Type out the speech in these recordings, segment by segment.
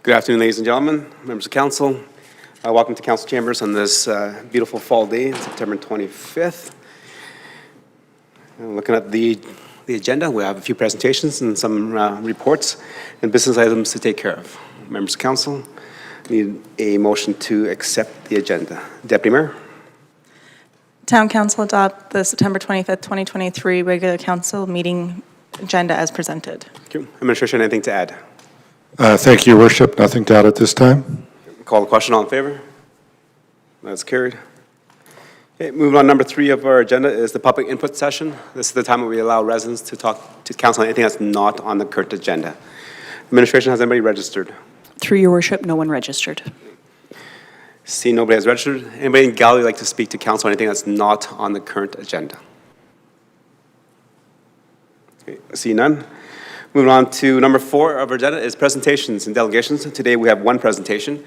Good afternoon, ladies and gentlemen, members of council. Welcome to council chambers on this beautiful fall day, September 25th. Looking at the agenda, we have a few presentations and some reports and business items to take care of. Members of council, need a motion to accept the agenda. Deputy Mayor. Town Council adopt the September 25th, 2023 regular council meeting agenda as presented. Thank you. Administration, anything to add? Thank you, Your Worship. Nothing to add at this time. Call the question. All in favor? That's carried. Okay, moving on, number 3 of our agenda is the public input session. This is the time where we allow residents to talk to council on anything that's not on the current agenda. Administration, has anybody registered? Through Your Worship, no one registered. See, nobody has registered. Anybody in gallery like to speak to council on anything that's not on the current agenda? Okay, see none. Moving on to number 4 of our agenda is presentations and delegations. Today we have one presentation,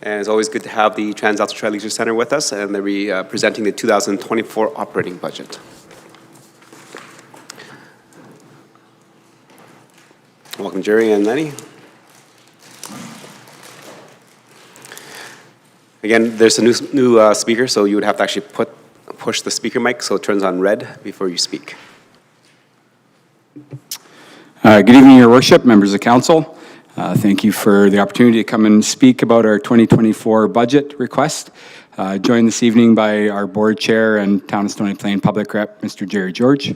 and it's always good to have the Trans-Alta Trail Leisure Center with us, and they'll be presenting the 2024 operating budget. Welcome, Jerry and Lenny. Again, there's a new speaker, so you would have to actually push the speaker mic so it turns on red before you speak. Good evening, Your Worship, members of council. Thank you for the opportunity to come and speak about our 2024 budget request. Joined this evening by our board chair and Town of Stony Plain Public Rep, Mr. Jerry George.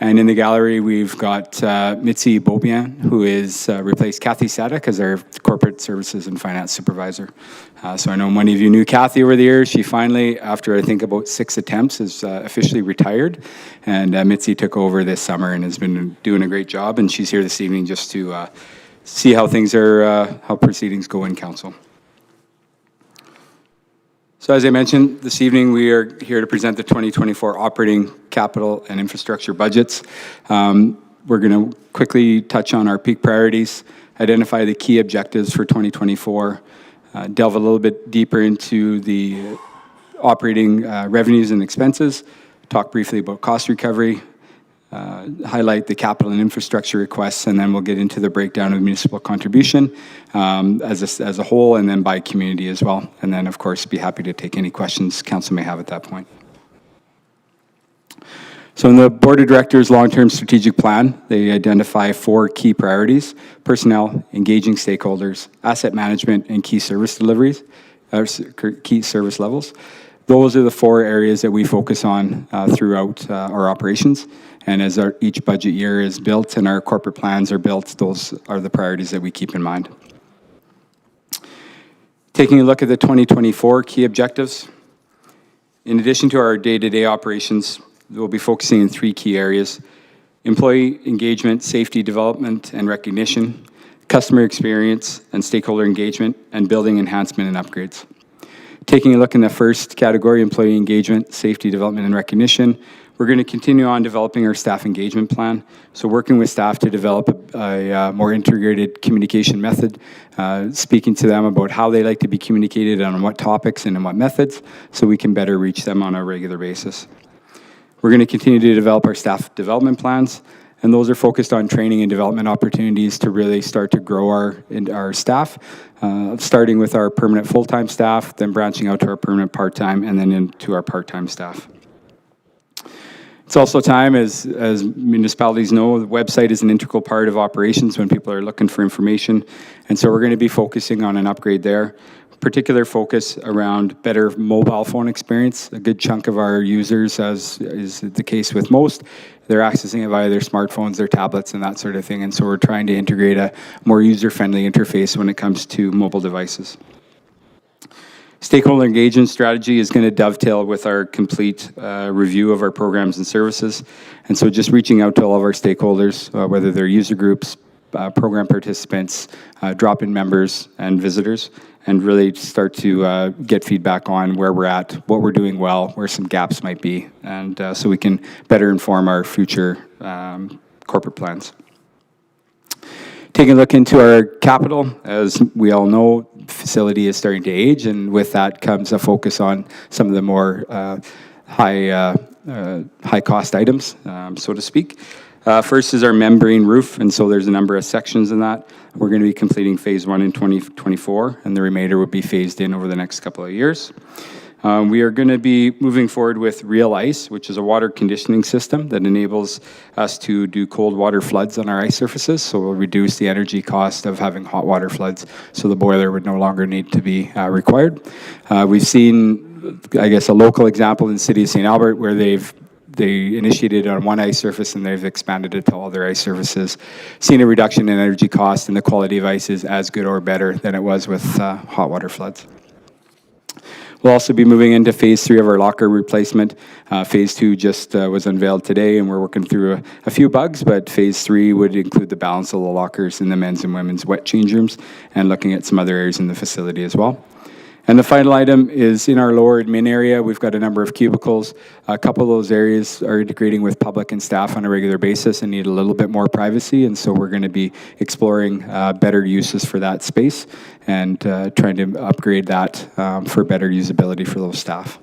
And in the gallery, we've got Mitzi Beaubien, who is replaced Kathy Sadek as our corporate services and finance supervisor. So I know many of you knew Kathy over the years. She finally, after I think about 6 attempts, is officially retired. And Mitzi took over this summer and has been doing a great job. And she's here this evening just to see how things are, how proceedings go in council. So as I mentioned, this evening we are here to present the 2024 operating, capital, and infrastructure budgets. We're going to quickly touch on our peak priorities, identify the key objectives for 2024, delve a little bit deeper into the operating revenues and expenses, talk briefly about cost recovery, highlight the capital and infrastructure requests, and then we'll get into the breakdown of municipal contribution as a whole, and then by community as well. And then, of course, be happy to take any questions council may have at that point. So in the Board of Directors' long-term strategic plan, they identify 4 key priorities: personnel, engaging stakeholders, asset management, and key service deliveries, key service levels. Those are the 4 areas that we focus on throughout our operations. And as each budget year is built and our corporate plans are built, those are the priorities that we keep in mind. Taking a look at the 2024 key objectives, in addition to our day-to-day operations, we'll be focusing in 3 key areas: employee engagement, safety development and recognition, customer experience and stakeholder engagement, and building enhancement and upgrades. Taking a look in the first category, employee engagement, safety development and recognition, we're going to continue on developing our staff engagement plan. So working with staff to develop a more integrated communication method, speaking to them about how they like to be communicated and on what topics and in what methods, so we can better reach them on a regular basis. We're going to continue to develop our staff development plans, and those are focused on training and development opportunities to really start to grow our staff, starting with our permanent full-time staff, then branching out to our permanent part-time, and then into our part-time staff. It's also time, as municipalities know, the website is an integral part of operations when people are looking for information, and so we're going to be focusing on an upgrade there. Particular focus around better mobile phone experience. A good chunk of our users, as is the case with most, they're accessing it via their smartphones, their tablets, and that sort of thing, and so we're trying to integrate a more user-friendly interface when it comes to mobile devices. Stakeholder engagement strategy is going to dovetail with our complete review of our programs and services. And so just reaching out to all of our stakeholders, whether they're user groups, program participants, drop-in members, and visitors, and really start to get feedback on where we're at, what we're doing well, where some gaps might be, and so we can better inform our future corporate plans. Taking a look into our capital, as we all know, facility is starting to age, and with that comes a focus on some of the more high cost items, so to speak. First is our membrane roof, and so there's a number of sections in that. We're going to be completing phase 1 in 2024, and the remainder will be phased in over the next couple of years. We are going to be moving forward with Real Ice, which is a water conditioning system that enables us to do cold water floods on our ice surfaces, so we'll reduce the energy cost of having hot water floods, so the boiler would no longer need to be required. We've seen, I guess, a local example in the city of St. Albert where they initiated on one ice surface and they've expanded it to all their ice surfaces. Seen a reduction in energy cost, and the quality of ice is as good or better than it was with hot water floods. We'll also be moving into phase 3 of our locker replacement. Phase 2 just was unveiled today, and we're working through a few bugs, but phase 3 would include the balance of the lockers in the men's and women's wet change rooms, and looking at some other areas in the facility as well. And the final item is in our lower admin area. We've got a number of cubicles. A couple of those areas are integrating with public and staff on a regular basis and need a little bit more privacy, and so we're going to be exploring better uses for that space and trying to upgrade that for better usability for those staff.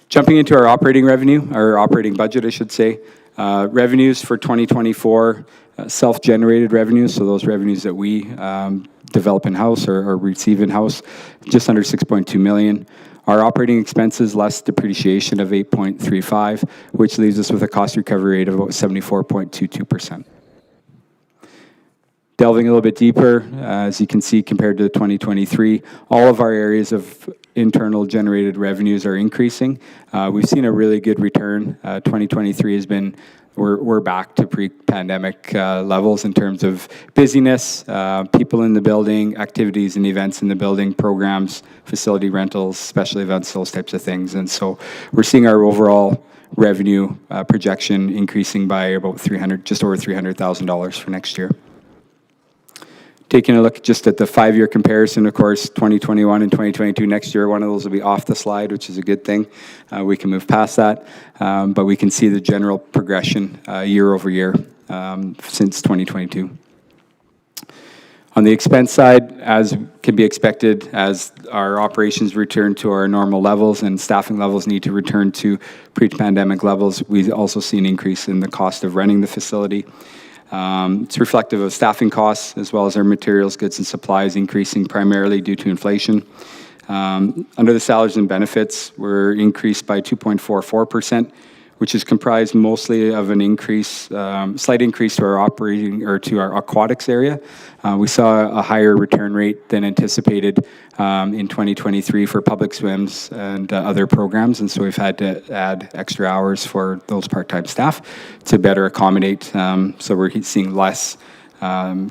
Jumping into our operating revenue, our operating budget, I should say. Revenues for 2024, self-generated revenues, so those revenues that we develop in-house or receive in-house, just under $6.2 million. Our operating expenses less depreciation of 8.35, which leaves us with a cost recovery rate of about 74.22%. Delving a little bit deeper, as you can see, compared to 2023, all of our areas of internal generated revenues are increasing. We've seen a really good return. 2023 has been, we're back to pre-pandemic levels in terms of busyness, people in the building, activities and events in the building, programs, facility rentals, special events, those types of things. And so we're seeing our overall revenue projection increasing by about just over $300,000 for next year. Taking a look just at the 5-year comparison, of course, 2021 and 2022, next year, one of those will be off the slide, which is a good thing. We can move past that, but we can see the general progression year over year since 2022. On the expense side, as can be expected, as our operations return to our normal levels and staffing levels need to return to pre-pandemic levels, we also see an increase in the cost of running the facility. It's reflective of staffing costs as well as our materials, goods, and supplies increasing primarily due to inflation. Under the salaries and benefits, we're increased by 2.44%, which is comprised mostly of an increase, slight increase to our operating or to our aquatics area. We saw a higher return rate than anticipated in 2023 for public swims and other programs, and so we've had to add extra hours for those part-time staff to better accommodate. So we're seeing less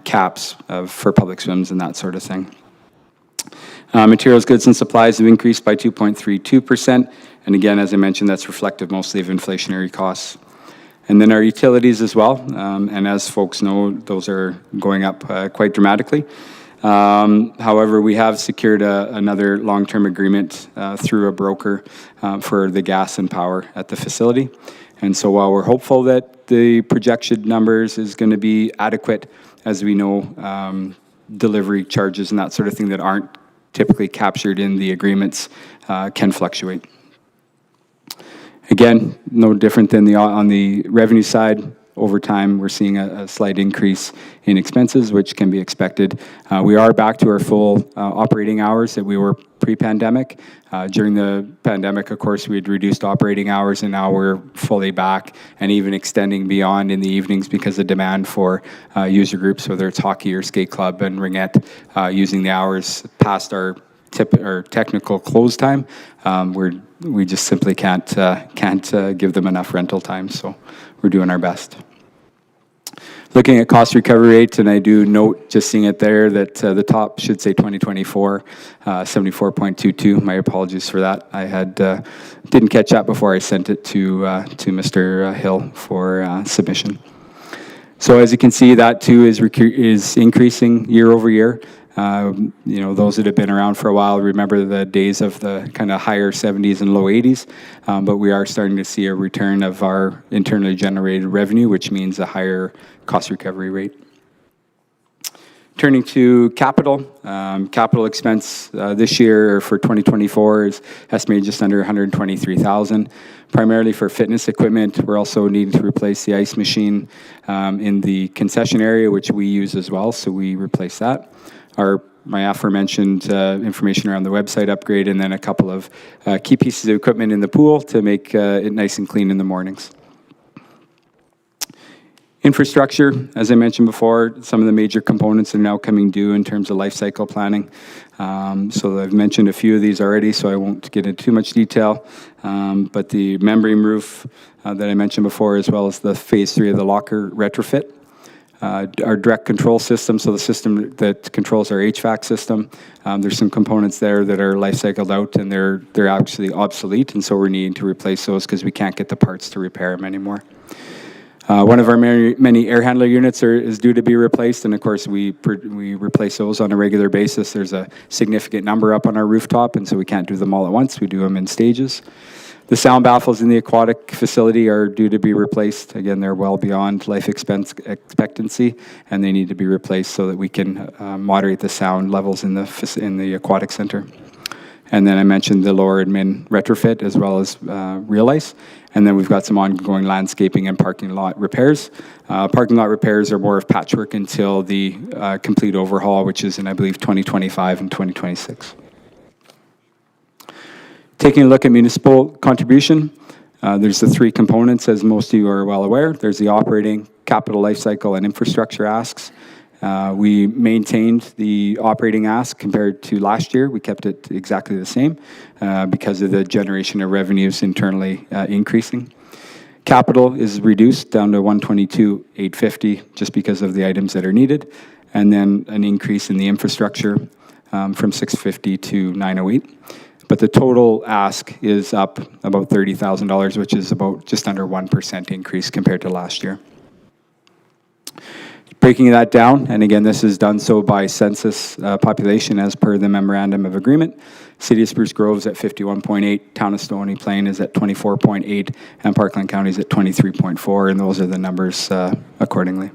caps for public swims and that sort of thing. Materials, goods, and supplies have increased by 2.32%. And again, as I mentioned, that's reflective mostly of inflationary costs. And then our utilities as well. And as folks know, those are going up quite dramatically. However, we have secured another long-term agreement through a broker for the gas and power at the facility. And so while we're hopeful that the projection numbers is going to be adequate, as we know, delivery charges and that sort of thing that aren't typically captured in the agreements can fluctuate. Again, no different than on the revenue side. Over time, we're seeing a slight increase in expenses, which can be expected. We are back to our full operating hours that we were pre-pandemic. During the pandemic, of course, we had reduced operating hours, and now we're fully back and even extending beyond in the evenings because of demand for user groups, whether it's hockey or skate club and ringette, using the hours past our technical close time. We just simply can't give them enough rental time, so we're doing our best. Looking at cost recovery rates, and I do note, just seeing it there, that the top should say 2024, 74.22. My apologies for that. I didn't catch that before I sent it to Mr. Hill for submission. So as you can see, that too is increasing year over year. Those that have been around for a while remember the days of the kind of higher 70s and low 80s, but we are starting to see a return of our internally generated revenue, which means a higher cost recovery rate. Turning to capital, capital expense this year for 2024 is estimated just under $123,000, primarily for fitness equipment. We're also needing to replace the ice machine in the concession area, which we use as well, so we replace that. My aforementioned information around the website upgrade, and then a couple of key pieces of equipment in the pool to make it nice and clean in the mornings. Infrastructure, as I mentioned before, some of the major components are now coming due in terms of life cycle planning. So I've mentioned a few of these already, so I won't get into too much detail. But the membrane roof that I mentioned before, as well as the phase 3 of the locker retrofit. Our direct control system, so the system that controls our HVAC system, there's some components there that are life cycled out and they're actually obsolete, and so we're needing to replace those because we can't get the parts to repair them anymore. One of our many air handler units is due to be replaced, and of course we replace those on a regular basis. There's a significant number up on our rooftop, and so we can't do them all at once. We do them in stages. The sound baffles in the aquatic facility are due to be replaced. Again, they're well beyond life expectancy, and they need to be replaced so that we can moderate the sound levels in the aquatic center. And then I mentioned the lower admin retrofit as well as real ice. And then we've got some ongoing landscaping and parking lot repairs. Parking lot repairs are more of patchwork until the complete overhaul, which is in, I believe, 2025 and 2026. Taking a look at municipal contribution, there's the three components, as most of you are well aware. There's the operating, capital lifecycle, and infrastructure asks. We maintained the operating ask compared to last year. We kept it exactly the same because of the generation of revenues internally increasing. Capital is reduced down to $122,850 just because of the items that are needed, and then an increase in the infrastructure from $650 to $908. But the total ask is up about $30,000, which is about just under 1% increase compared to last year. Breaking that down, and again, this is done so by census population as per the Memorandum of Agreement. City of Spruce Grove's at 51.8, Town of Stony Plain is at 24.8, and Parkland County is at 23.4, and those are the numbers accordingly.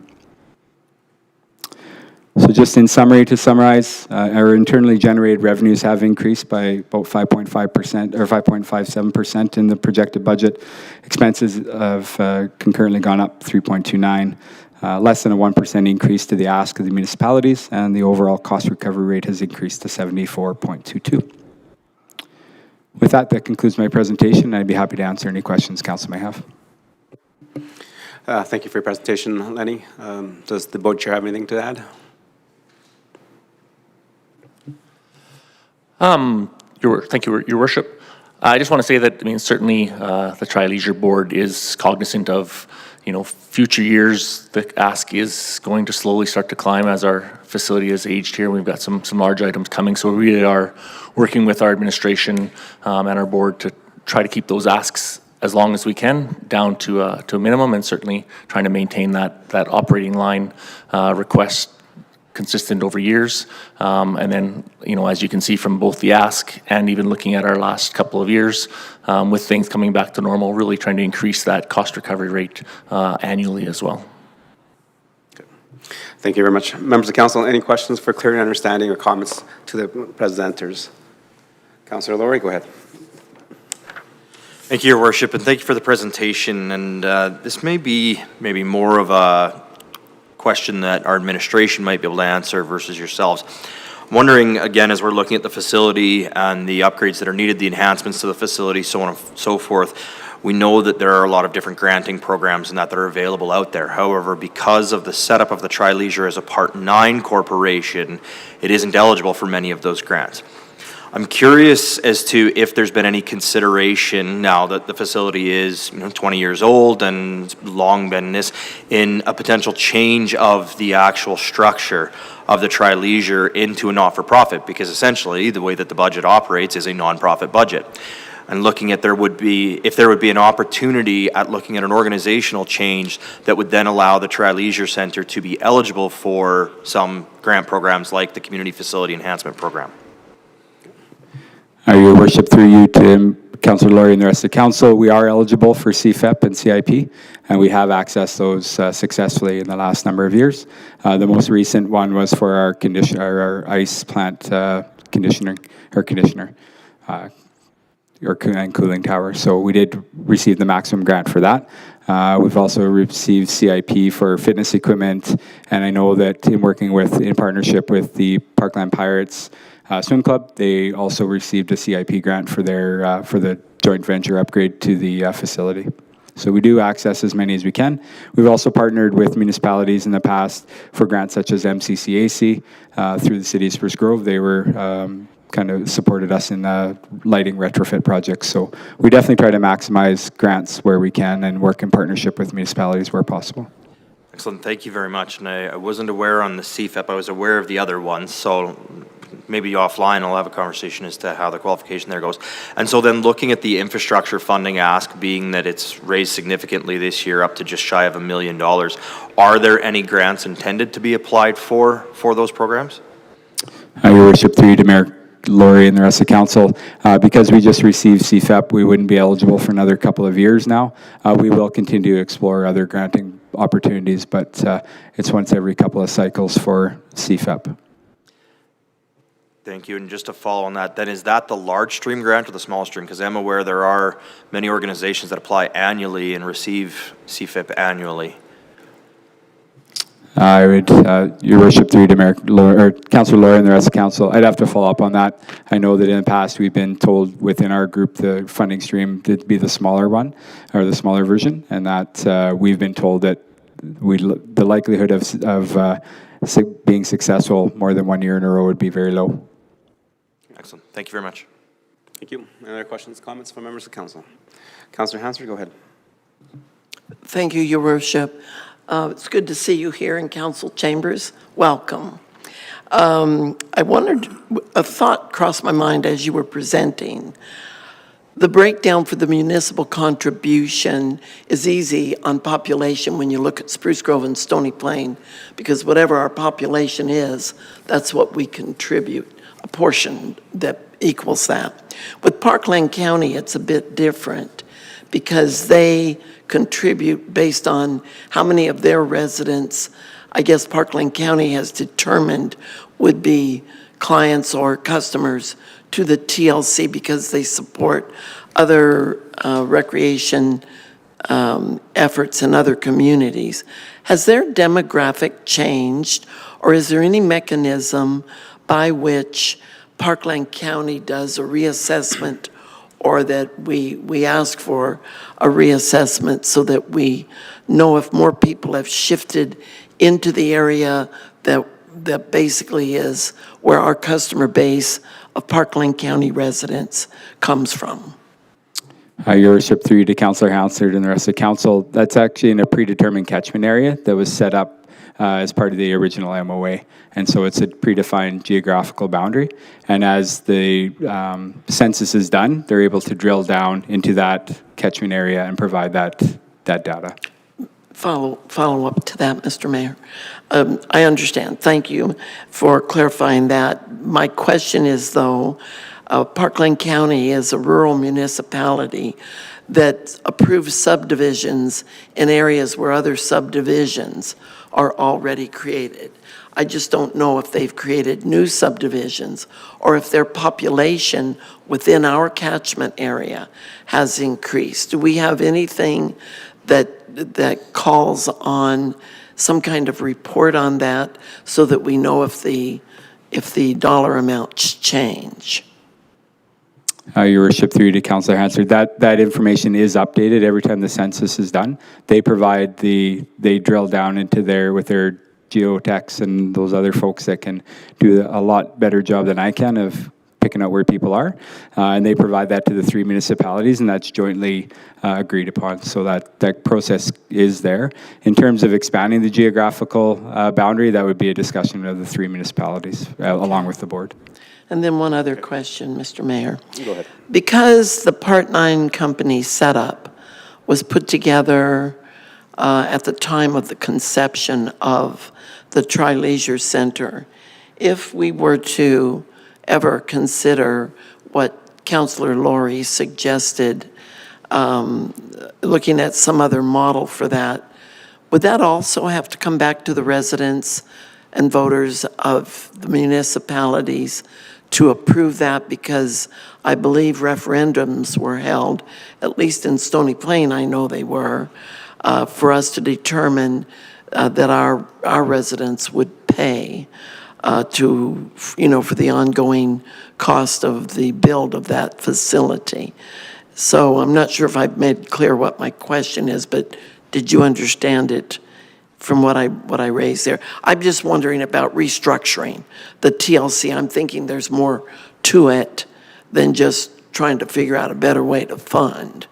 So just in summary, to summarize, our internally generated revenues have increased by about 5.5% or 5.57% in the projected budget. Expenses have concurrently gone up 3.29%. Less than a 1% increase to the ask of the municipalities, and the overall cost recovery rate has increased to 74.22. With that concludes my presentation. I'd be happy to answer any questions council may have. Thank you for your presentation, Lenny. Does the board chair have anything to add? Thank you, Your Worship. I just want to say that, certainly the Tri-Leisure Board is cognizant of, future years. The ask is going to slowly start to climb as our facility has aged here. We've got some large items coming, so we really are working with our administration and our board to try to keep those asks as long as we can down to a minimum, and certainly trying to maintain that operating line request consistent over years. And then, as you can see from both the ask and even looking at our last couple of years, with things coming back to normal, really trying to increase that cost recovery rate annually as well. Thank you very much. Members of council, any questions for clear understanding or comments to the presenters? Councillor Laurie, go ahead. Thank you, Your Worship, and thank you for the presentation. And this may be maybe more of a question that our administration might be able to answer versus yourselves. I'm wondering, again, as we're looking at the facility and the upgrades that are needed, the enhancements to the facility, so on and so forth, we know that there are a lot of different granting programs and that are available out there. However, because of the setup of the Tri-Leisure as a Part 9 corporation, it isn't eligible for many of those grants. I'm curious as to if there's been any consideration now that the facility is 20 years old and long been in a potential change of the actual structure of the Tri-Leisure into a not-for-profit, because essentially the way that the budget operates is a non-profit budget. And looking at if there would be an opportunity at looking at an organizational change that would then allow the Tri-Leisure Centre to be eligible for some grant programs like the Community Facility Enhancement Program. Your Worship, through you to Councillor Laurie and the rest of the council, we are eligible for CFEP and CIP, and we have accessed those successfully in the last number of years. The most recent one was for our ice plant conditioner, and cooling tower. So we did receive the maximum grant for that. We've also received CIP for fitness equipment, and I know that in partnership with the Parkland Pirates Swim Club, they also received a CIP grant for the joint venture upgrade to the facility. So we do access as many as we can. We've also partnered with municipalities in the past for grants such as MCCAC through the city of Spruce Grove. They were kind of supported us in lighting retrofit projects. So we definitely try to maximize grants where we can and work in partnership with municipalities where possible. Excellent, thank you very much. And I wasn't aware on the CFEP, I was aware of the other ones, so maybe offline I'll have a conversation as to how the qualification there goes. And so then looking at the infrastructure funding ask, being that it's raised significantly this year up to just shy of $1 million, are there any grants intended to be applied for those programs? Your Worship, through you to Mayor Laurie and the rest of council, because we just received CFEP, we wouldn't be eligible for another couple of years now. We will continue to explore other granting opportunities, but it's once every couple of cycles for CFEP. Thank you. And just to follow on that, then is that the large stream grant or the small stream? Because I'm aware there are many organizations that apply annually and receive CFIP annually. I would, Your Worship, through you to Mayor or Councillor Laurie and the rest of council, I'd have to follow up on that. I know that in the past we've been told within our group the funding stream to be the smaller one, or the smaller version, and that we've been told that the likelihood of being successful more than 1 year in a row would be very low. Excellent. Thank you very much. Thank you. Any other questions, comments from members of council? Councillor Hansford, go ahead. Thank you, Your Worship. It's good to see you here in council chambers. Welcome. I wondered, a thought crossed my mind as you were presenting. The breakdown for the municipal contribution is easy on population when you look at Spruce Grove and Stony Plain, because whatever our population is, that's what we contribute, a portion that equals that. With Parkland County, it's a bit different because they contribute based on how many of their residents, I guess Parkland County has determined would be clients or customers to the TLC because they support other recreation efforts in other communities. Has their demographic changed, or is there any mechanism by which Parkland County does a reassessment, or that we ask for a reassessment so that we know if more people have shifted into the area that basically is where our customer base of Parkland County residents comes from? Your Worship, through you to Councillor Hansford and the rest of council, that's actually in a predetermined catchment area that was set up as part of the original MOA. And so it's a predefined geographical boundary. And as the census is done, they're able to drill down into that catchment area and provide that data. Follow up to that, Mr. Mayor. I understand. Thank you for clarifying that. My question is, though, Parkland County is a rural municipality that approves subdivisions in areas where other subdivisions are already created. I just don't know if they've created new subdivisions or if their population within our catchment area has increased. Do we have anything that calls on some kind of report on that so that we know if the dollar amounts change? Your Worship, through you to Councillor Hansford, that information is updated every time the census is done. They drill down into with their geotechs and those other folks that can do a lot better job than I can of picking out where people are. And they provide that to the 3 municipalities, and that's jointly agreed upon. So that process is there. In terms of expanding the geographical boundary, that would be a discussion of the 3 municipalities along with the board. And then one other question, Mr. Mayor. Go ahead. Because the Part 9 company setup was put together at the time of the conception of the Tri-Leisure Center, if we were to ever consider what Councillor Laurie suggested looking at some other model for that, would that also have to come back to the residents and voters of the municipalities to approve that? Because I believe referendums were held, at least in Stony Plain, I know they were, for us to determine that our residents would pay to, for the ongoing cost of the build of that facility. So I'm not sure if I've made clear what my question is, but did you understand it from what I raised there? I'm just wondering about restructuring the TLC. I'm thinking there's more to it than just trying to figure out a better way to fund.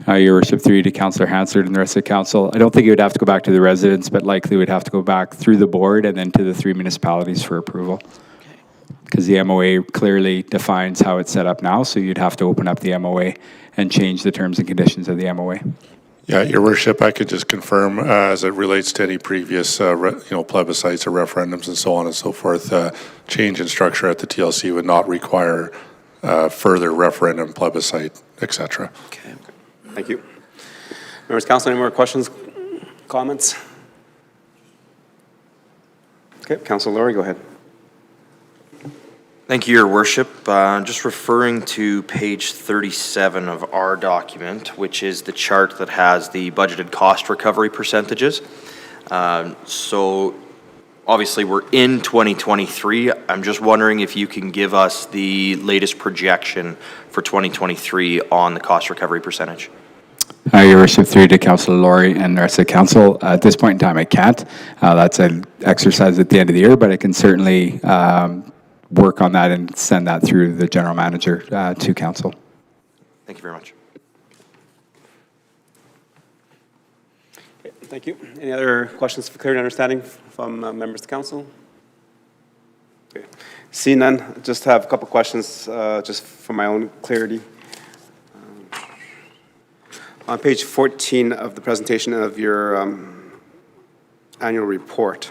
Your worship, through you to Councillor Hansard and the rest of the council. I don't think it would have to go back to the residents, but likely would have to go back through the board and then to the 3 municipalities for approval. Because the MOA clearly defines how it's set up now, so you'd have to open up the MOA and change the terms and conditions of the MOA. Yeah, Your Worship, I could just confirm, as it relates to any previous, plebiscites or referendums and so on and so forth, change in structure at the TLC would not require further referendum, plebiscite, et cetera. Okay. Thank you. Members of council, any more questions, comments? Okay, Councilor Laurie, go ahead. Thank you, Your Worship. Just referring to page 37 of our document, which is the chart that has the budgeted cost recovery percentages. So obviously we're in 2023. I'm just wondering if you can give us the latest projection for 2023 on the cost recovery percentage. Your worship, through to Councillor Laurie and the rest of the council. At this point in time, I can't. That's an exercise at the end of the year, but I can certainly work on that and send that through the general manager to council. Thank you very much. Okay, thank you. Any other questions for clear understanding from members of the council? Okay. See none, just have a couple questions just for my own clarity. On page 14 of the presentation of your annual report,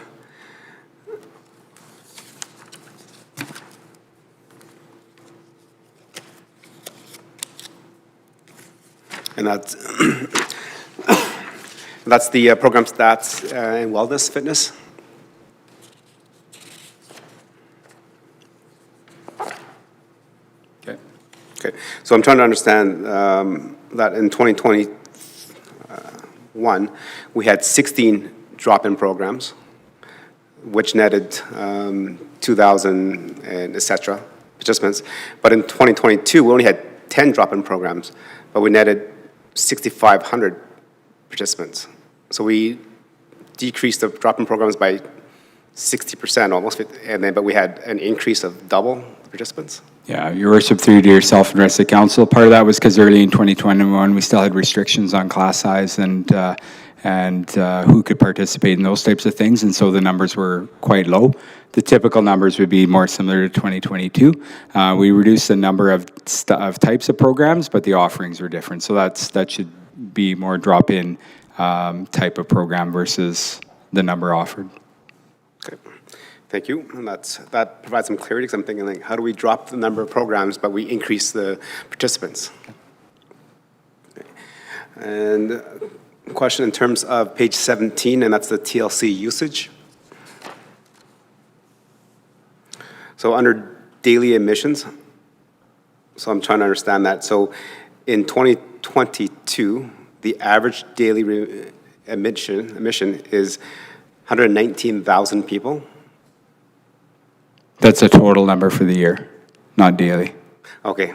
and that's that's the program stats and wellness fitness. Okay. Okay, so I'm trying to understand that in 2021, we had 16 drop-in programs, which netted 2,000 and et cetera participants. But in 2022, we only had 10 drop-in programs, but we netted 6,500 participants. So we decreased the drop-in programs by 60% almost, but we had an increase of double the participants. Yeah, Your worship, through to yourself and the rest of the council. Part of that was because early in 2021, we still had restrictions on class size and who could participate in those types of things, and so the numbers were quite low. The typical numbers would be more similar to 2022. We reduced the number of types of programs, but the offerings were different. So that should be more drop-in type of program versus the number offered. Okay, thank you. And that provides some clarity, because I'm thinking, like, how do we drop the number of programs, but we increase the participants? Okay. And question in terms of page 17, and that's the TLC usage. So under daily emissions, so I'm trying to understand that. So in 2022, the average daily emission is 119,000 people. That's a total number for the year, not daily. Okay,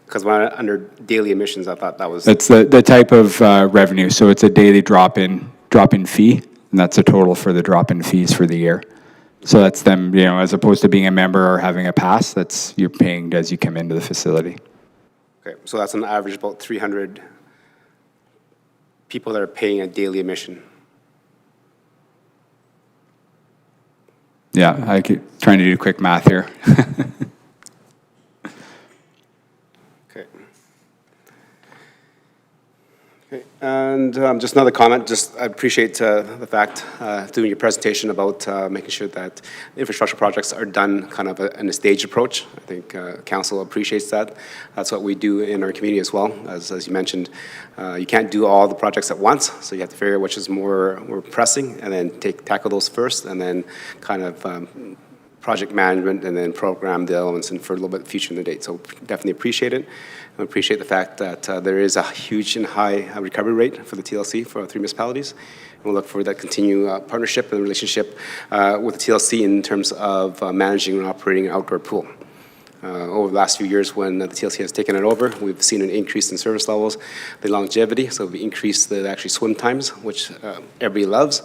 because under daily emissions, I thought that was. That's the type of revenue. So it's a daily drop-in fee, and that's a total for the drop-in fees for the year. So that's them, as opposed to being a member or having a pass, that's you're paying as you come into the facility. Okay, so that's on average about 300 people that are paying a daily admission. Yeah, trying to do quick math here. Okay. Okay, and just another comment, just I appreciate the fact doing your presentation about making sure that infrastructure projects are done kind of in a staged approach. I think council appreciates that. That's what we do in our community as well. As you mentioned, you can't do all the projects at once, so you have to figure out which is more pressing, and then tackle those first, and then kind of project management, and then program the elements and for a little bit future in the date. So definitely appreciate it. I appreciate the fact that there is a huge and high recovery rate for the TLC for our 3 municipalities. And we'll look for that continued partnership and relationship with the TLC in terms of managing and operating an outdoor pool. Over the last few years when the TLC has taken it over, we've seen an increase in service levels, the longevity, so we've increased the actually swim times, which everybody loves.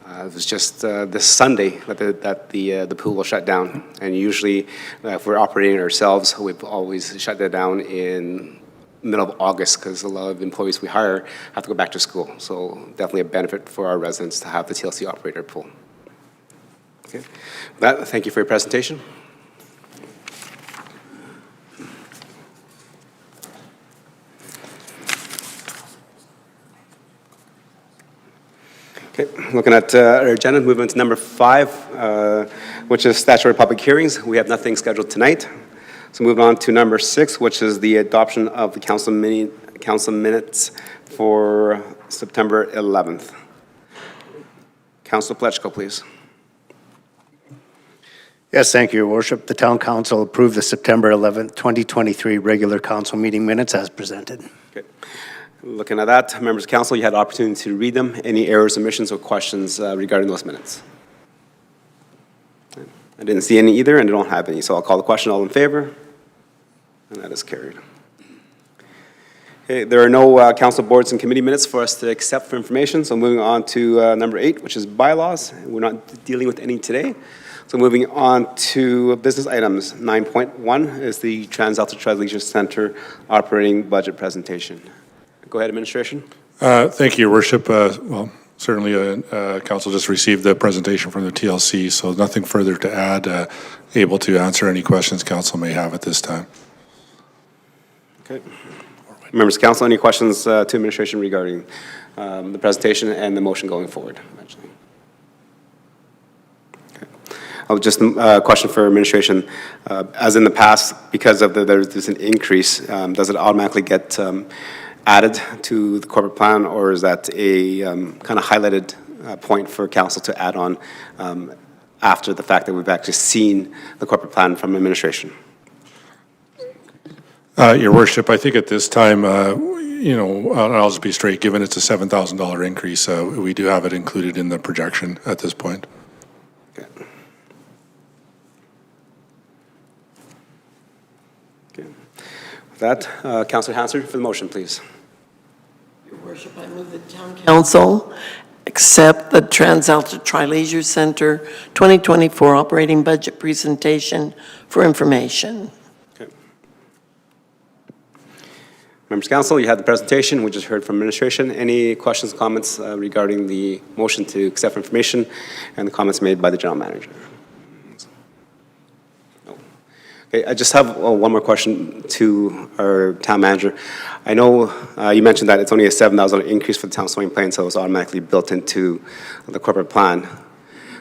It was just this Sunday that the pool will shut down. And usually, if we're operating ourselves, we've always shut that down in middle of August because a lot of employees we hire have to go back to school. So definitely a benefit for our residents to have the TLC operate our pool. Okay. With that, thank you for your presentation. Okay, looking at our agenda, moving on to number 5, which is statutory public hearings. We have nothing scheduled tonight. So moving on to number 6, which is the adoption of the council minutes for September 11th. Councilor Plechko, please. Yes, thank you, Your Worship. The Town Council approved the September 11th, 2023 regular council meeting minutes as presented. Okay. Looking at that, members of council, you had the opportunity to read them. Any errors, omissions, or questions regarding those minutes? I didn't see any either, and I don't have any, so I'll call the question. All in favor? And that is carried. Okay, there are no council boards and committee minutes for us to accept for information, so moving on to number 8, which is bylaws. We're not dealing with any today. So moving on to business items. 9.1 is the TransAlta Tri-Leisure Center operating budget presentation. Go ahead, administration. Thank you, Your Worship. Well, certainly, council just received the presentation from the TLC, so nothing further to add. Able to answer any questions council may have at this time. Okay. Members of council, any questions to administration regarding the presentation and the motion going forward? Actually. Okay. Oh, just a question for administration. As in the past, because of there's an increase, does it automatically get added to the corporate plan, or is that a kind of highlighted point for council to add on after the fact that we've actually seen the corporate plan from administration? Your Worship, I think at this time, I'll just be straight, given it's a $7,000 increase, we do have it included in the projection at this point. Okay. Okay. With that, Councillor Hansard for the motion, please. Your Worship, I move that Town Council accept the TransAlta Tri-Leisure Center 2024 operating budget presentation for information. Okay. Members of council, you had the presentation. We just heard from administration. Any questions, comments regarding the motion to accept for information and the comments made by the general manager? No. Okay, I just have one more question to our town manager. I know you mentioned that it's only a $7,000 increase for the town of Swain Plain, so it's automatically built into the corporate plan.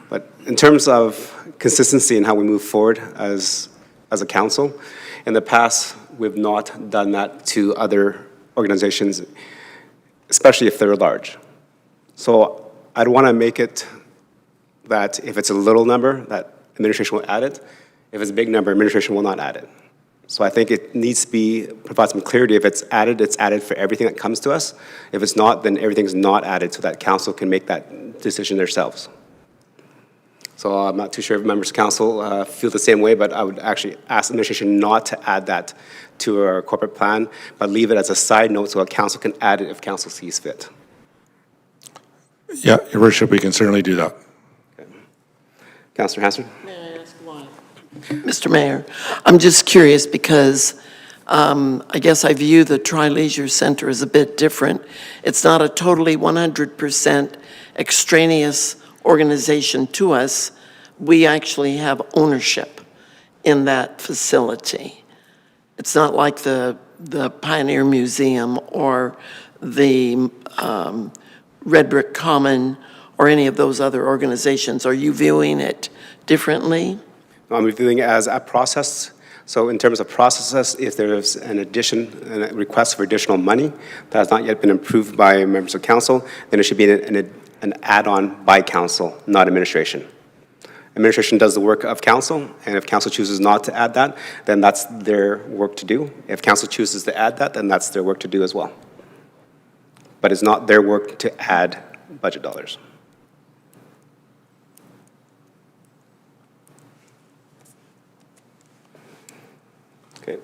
But in terms of consistency in how we move forward as a council, in the past, we've not done that to other organizations, especially if they're large. So I'd want to make it that if it's a little number, that administration will add it. If it's a big number, administration will not add it. So I think it needs to provide some clarity. If it's added for everything that comes to us. If it's not, then everything's not added so that council can make that decision themselves. So I'm not too sure if members of council feel the same way, but I would actually ask the administration not to add that to our corporate plan, but leave it as a side note so that council can add it if council sees fit. Yeah, Your Worship, we can certainly do that. Okay. Councillor Hansard? May I ask why? Mr. Mayor, I'm just curious because I guess I view the Tri-Leisure Center as a bit different. It's not a totally 100% extraneous organization to us. We actually have ownership in that facility. It's not like the Pioneer Museum or the Red Brick Common or any of those other organizations? Are you viewing it differently? I'm reviewing it as a process. So in terms of processes, if there's a request for additional money that has not yet been approved by members of council, then it should be an add-on by council, not administration. Administration does the work of council, and if council chooses not to add that, then that's their work to do. If council chooses to add that, then that's their work to do as well. But it's not their work to add budget dollars. Okay.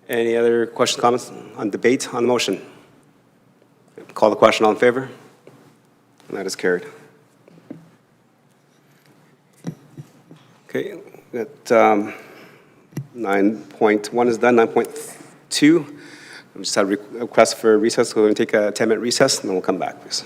Any other questions, comments on debate on the motion? Call the question, all in favor? And that is carried. Okay, that 9.1 is done. 9.2, we just had a request for recess. We're going to take a 10-minute recess, and then we'll come back, please.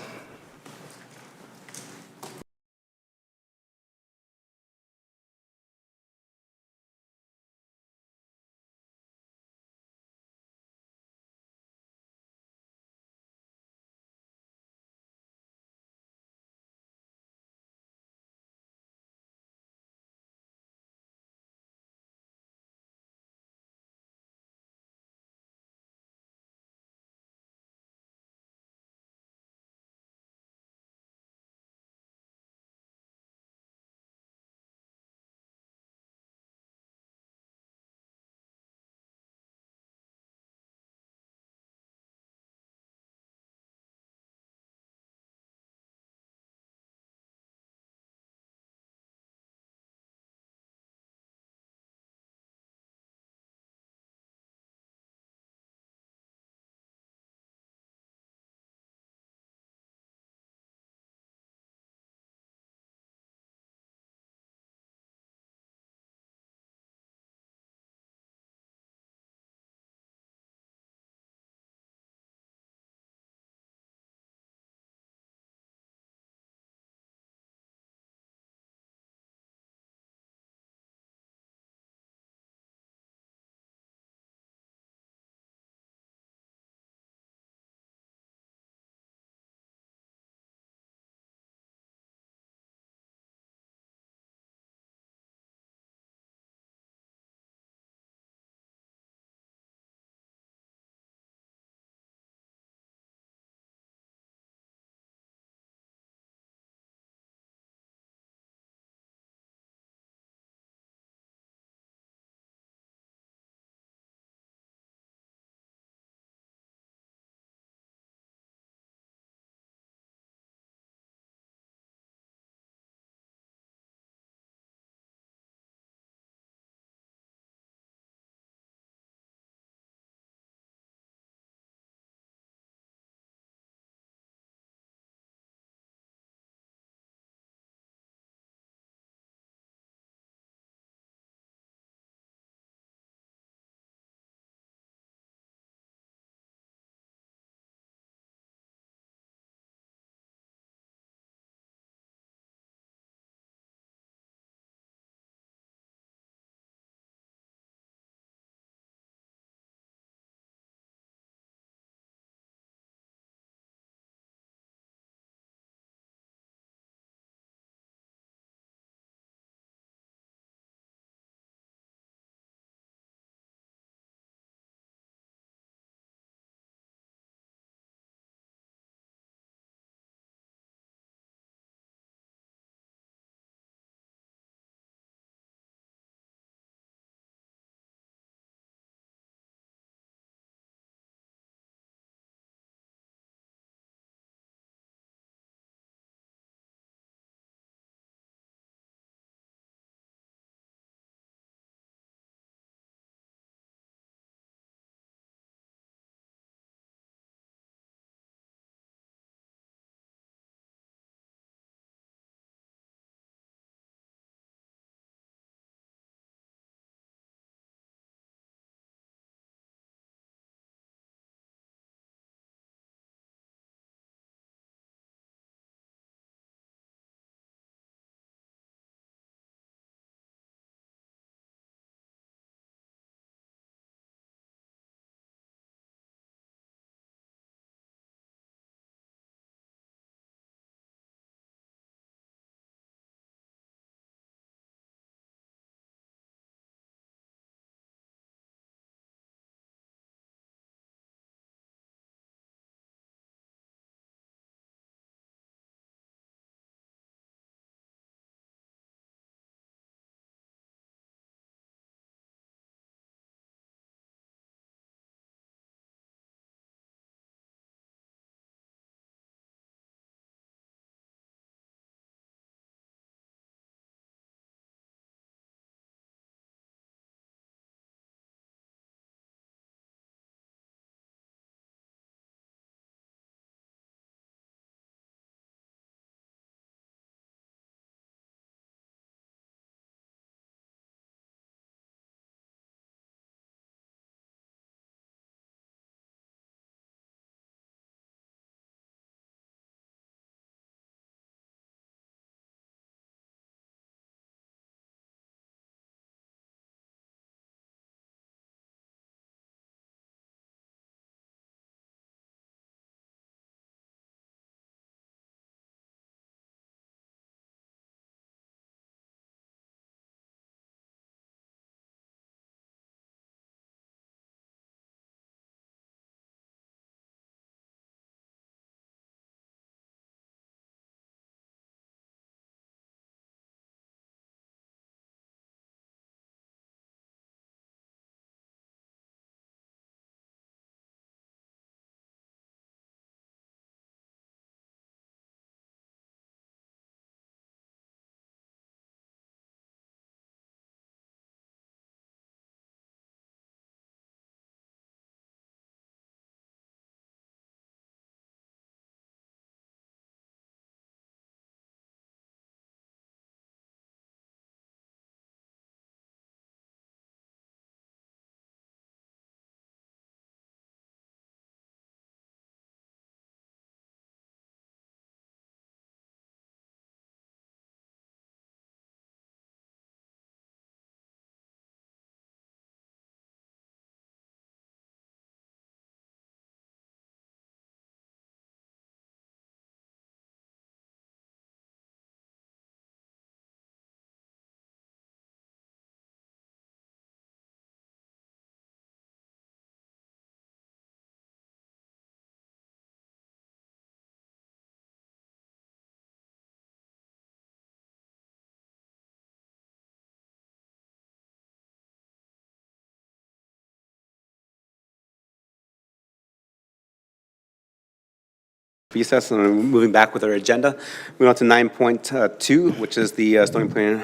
recess and moving back with our agenda. Moving on to 9.2, which is the Stony Plain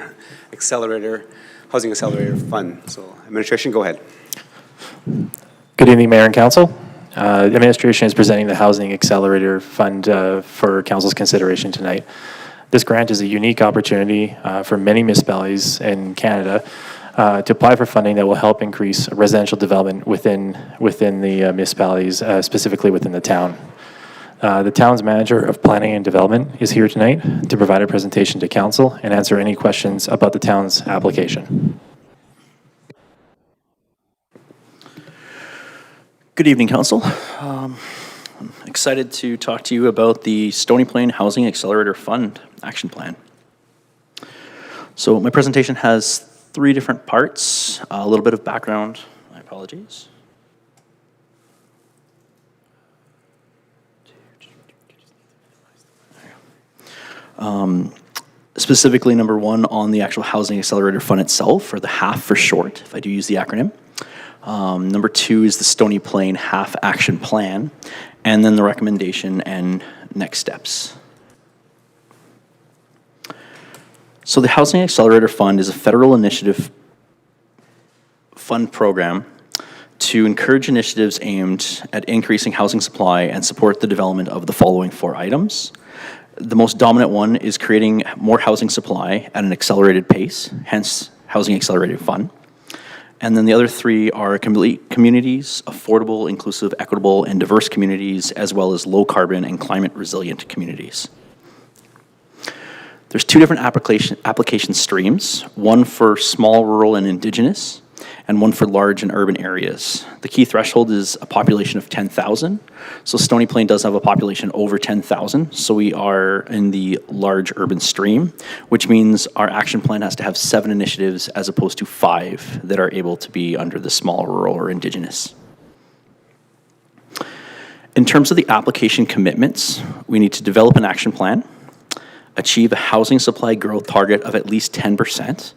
Housing Accelerator Fund. So administration, go ahead. Good evening, Mayor and Council. The administration is presenting the Housing Accelerator Fund for Council's consideration tonight. This grant is a unique opportunity for many municipalities in Canada to apply for funding that will help increase residential development within the municipalities, specifically within the town. The town's manager of planning and development is here tonight to provide a presentation to council and answer any questions about the town's application. Good evening, Council. I'm excited to talk to you about the Stony Plain Housing Accelerator Fund Action Plan. So my presentation has 3 different parts, a little bit of background, my apologies. Specifically, number 1 on the actual Housing Accelerator Fund itself, or the HAF for short, if I do use the acronym. Number 2 is the Stony Plain HAF Action Plan, and then the recommendation and next steps. So the Housing Accelerator Fund is a federal initiative fund program to encourage initiatives aimed at increasing housing supply and support the development of the following 4 items. The most dominant one is creating more housing supply at an accelerated pace, hence Housing Accelerated Fund. And then the other 3 are complete communities, affordable, inclusive, equitable, and diverse communities, as well as low carbon and climate resilient communities. There's 2 different application streams, one for small, rural, and indigenous, and one for large and urban areas. The key threshold is a population of 10,000. So Stony Plain does have a population over 10,000. So we are in the large urban stream, which means our action plan has to have 7 initiatives as opposed to 5 that are able to be under the small, rural, or indigenous. In terms of the application commitments, we need to develop an action plan, achieve a housing supply growth target of at least 10%,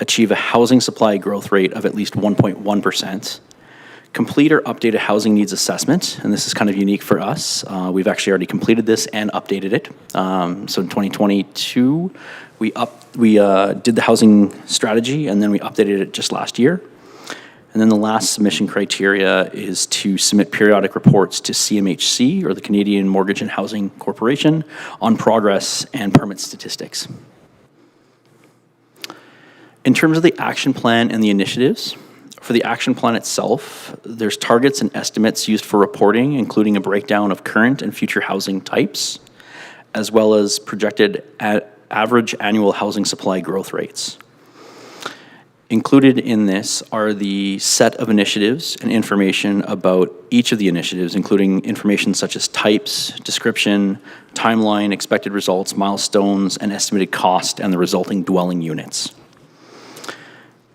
achieve a housing supply growth rate of at least 1.1%, complete or update a housing needs assessment, and this is kind of unique for us. We've actually already completed this and updated it. So in 2022, we did the housing strategy, and then we updated it just last year. And then the last submission criteria is to submit periodic reports to CMHC, or the Canadian Mortgage and Housing Corporation, on progress and permit statistics. In terms of the action plan and the initiatives, for the action plan itself, there's targets and estimates used for reporting, including a breakdown of current and future housing types, as well as projected average annual housing supply growth rates. Included in this are the set of initiatives and information about each of the initiatives, including information such as types, description, timeline, expected results, milestones, and estimated cost, and the resulting dwelling units.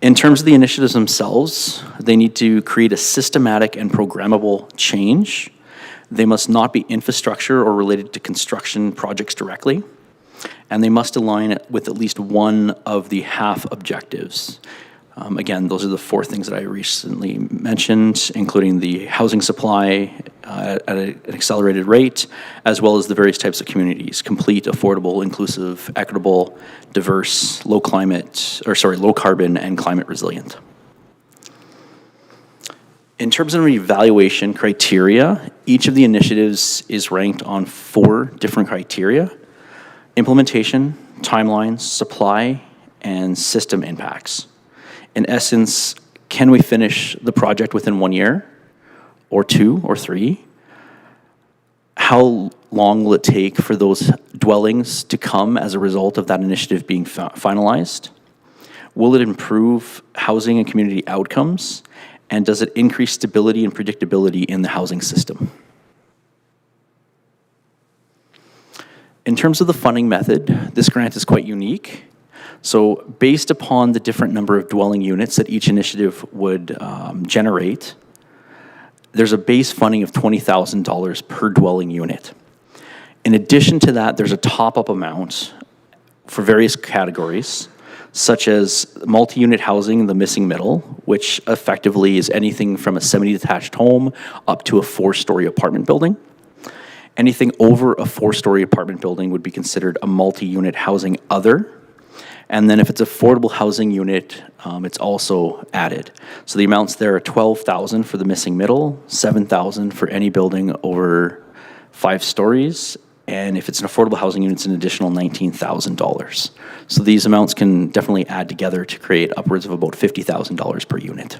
In terms of the initiatives themselves, they need to create a systematic and programmable change. They must not be infrastructure or related to construction projects directly, and they must align with at least one of the HAF objectives. Again, those are the 4 things that I recently mentioned, including the housing supply at an accelerated rate, as well as the various types of communities: complete, affordable, inclusive, equitable, diverse, low carbon, and climate resilient. In terms of evaluation criteria, each of the initiatives is ranked on 4 different criteria: implementation, timelines, supply, and system impacts. In essence, can we finish the project within 1 year, or 2, or 3? How long will it take for those dwellings to come as a result of that initiative being finalized? Will it improve housing and community outcomes? And does it increase stability and predictability in the housing system? In terms of the funding method, this grant is quite unique. So based upon the different number of dwelling units that each initiative would generate, there's a base funding of $20,000 per dwelling unit. In addition to that, there's a top-up amount for various categories, such as multi-unit housing, the missing middle, which effectively is anything from a semi-detached home up to a 4-story apartment building. Anything over a 4-story apartment building would be considered a multi-unit housing other. And then if it's affordable housing unit, it's also added. So the amounts there are $12,000 for the missing middle, $7,000 for any building over 5 stories, and if it's an affordable housing unit, it's an additional $19,000. So these amounts can definitely add together to create upwards of about $50,000 per unit.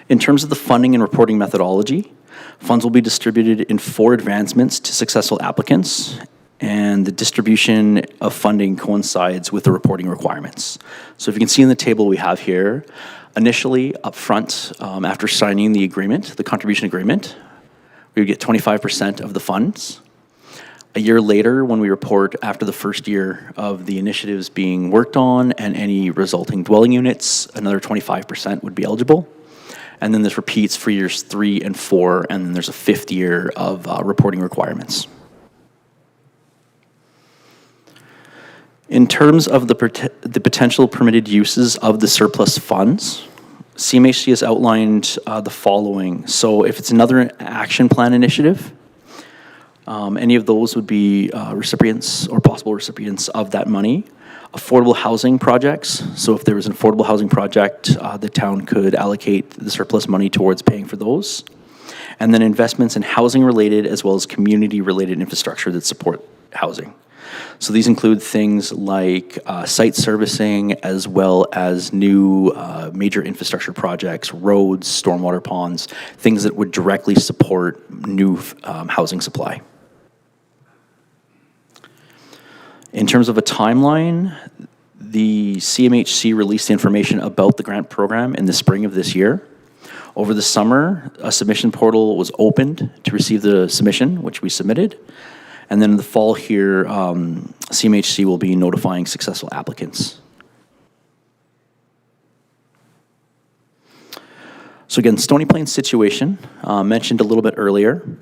In terms of the funding and reporting methodology, funds will be distributed in 4 advancements to successful applicants, and the distribution of funding coincides with the reporting requirements. So if you can see in the table we have here, initially up front, after signing the agreement, the contribution agreement, we would get 25% of the funds. A year later, when we report after the first year of the initiatives being worked on and any resulting dwelling units, another 25% would be eligible. And then this repeats for years 3 and 4, and then there's a 5th year of reporting requirements. In terms of the potential permitted uses of the surplus funds, CMHC has outlined the following. So if it's another action plan initiative, any of those would be recipients or possible recipients of that money. Affordable housing projects. So if there was an affordable housing project, the town could allocate the surplus money towards paying for those. And then investments in housing related as well as community related infrastructure that support housing. So these include things like site servicing as well as new major infrastructure projects, roads, stormwater ponds, things that would directly support new housing supply. In terms of a timeline, the CMHC released information about the grant program in the spring of this year. Over the summer, a submission portal was opened to receive the submission, which we submitted. And then in the fall here, CMHC will be notifying successful applicants. So again, Stony Plains situation, mentioned a little bit earlier.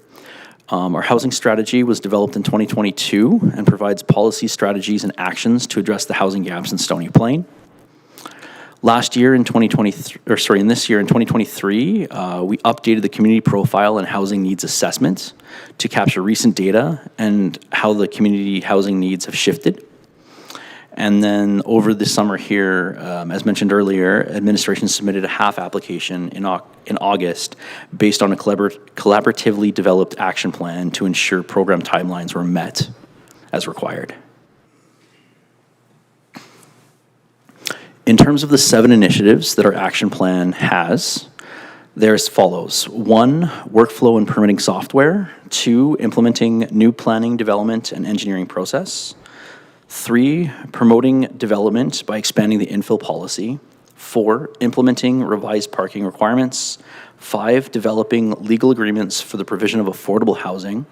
Our housing strategy was developed in 2022 and provides policy strategies and actions to address the housing gaps in Stony Plain. Last year in 2023, or sorry, in this year in 2023, we updated the community profile and housing needs assessment to capture recent data and how the community housing needs have shifted. And then over the summer here, as mentioned earlier, administration submitted a half application in August based on a collaboratively developed action plan to ensure program timelines were met as required. In terms of the 7 initiatives that our action plan has, they're as follows. 1, workflow and permitting software. 2, implementing new planning, development, and engineering process. 3, promoting development by expanding the infill policy. 4, implementing revised parking requirements. 5, developing legal agreements for the provision of affordable housing.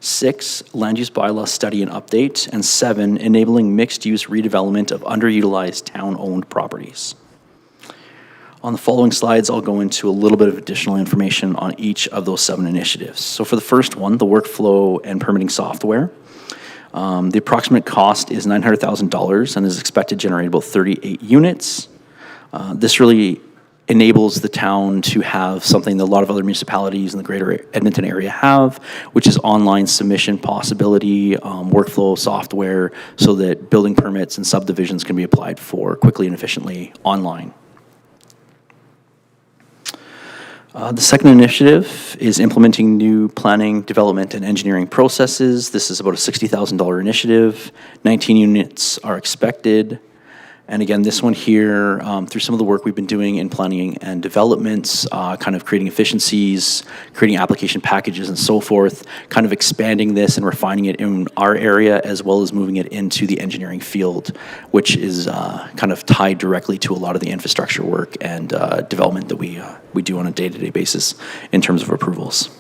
6, land use bylaw study and update. And 7, enabling mixed-use redevelopment of underutilized town-owned properties. On the following slides, I'll go into a little bit of additional information on each of those 7 initiatives. So for the first one, the workflow and permitting software, the approximate cost is $900,000 and is expected to generate about 38 units. This really enables the town to have something that a lot of other municipalities in the greater Edmonton area have, which is online submission possibility, workflow software, so that building permits and subdivisions can be applied for quickly and efficiently online. The second initiative is implementing new planning, development, and engineering processes. This is about a $60,000 initiative. 19 units are expected. And again, this one here, through some of the work we've been doing in planning and developments, kind of creating efficiencies, creating application packages and so forth, kind of expanding this and refining it in our area as well as moving it into the engineering field, which is kind of tied directly to a lot of the infrastructure work and development that we do on a day-to-day basis in terms of approvals.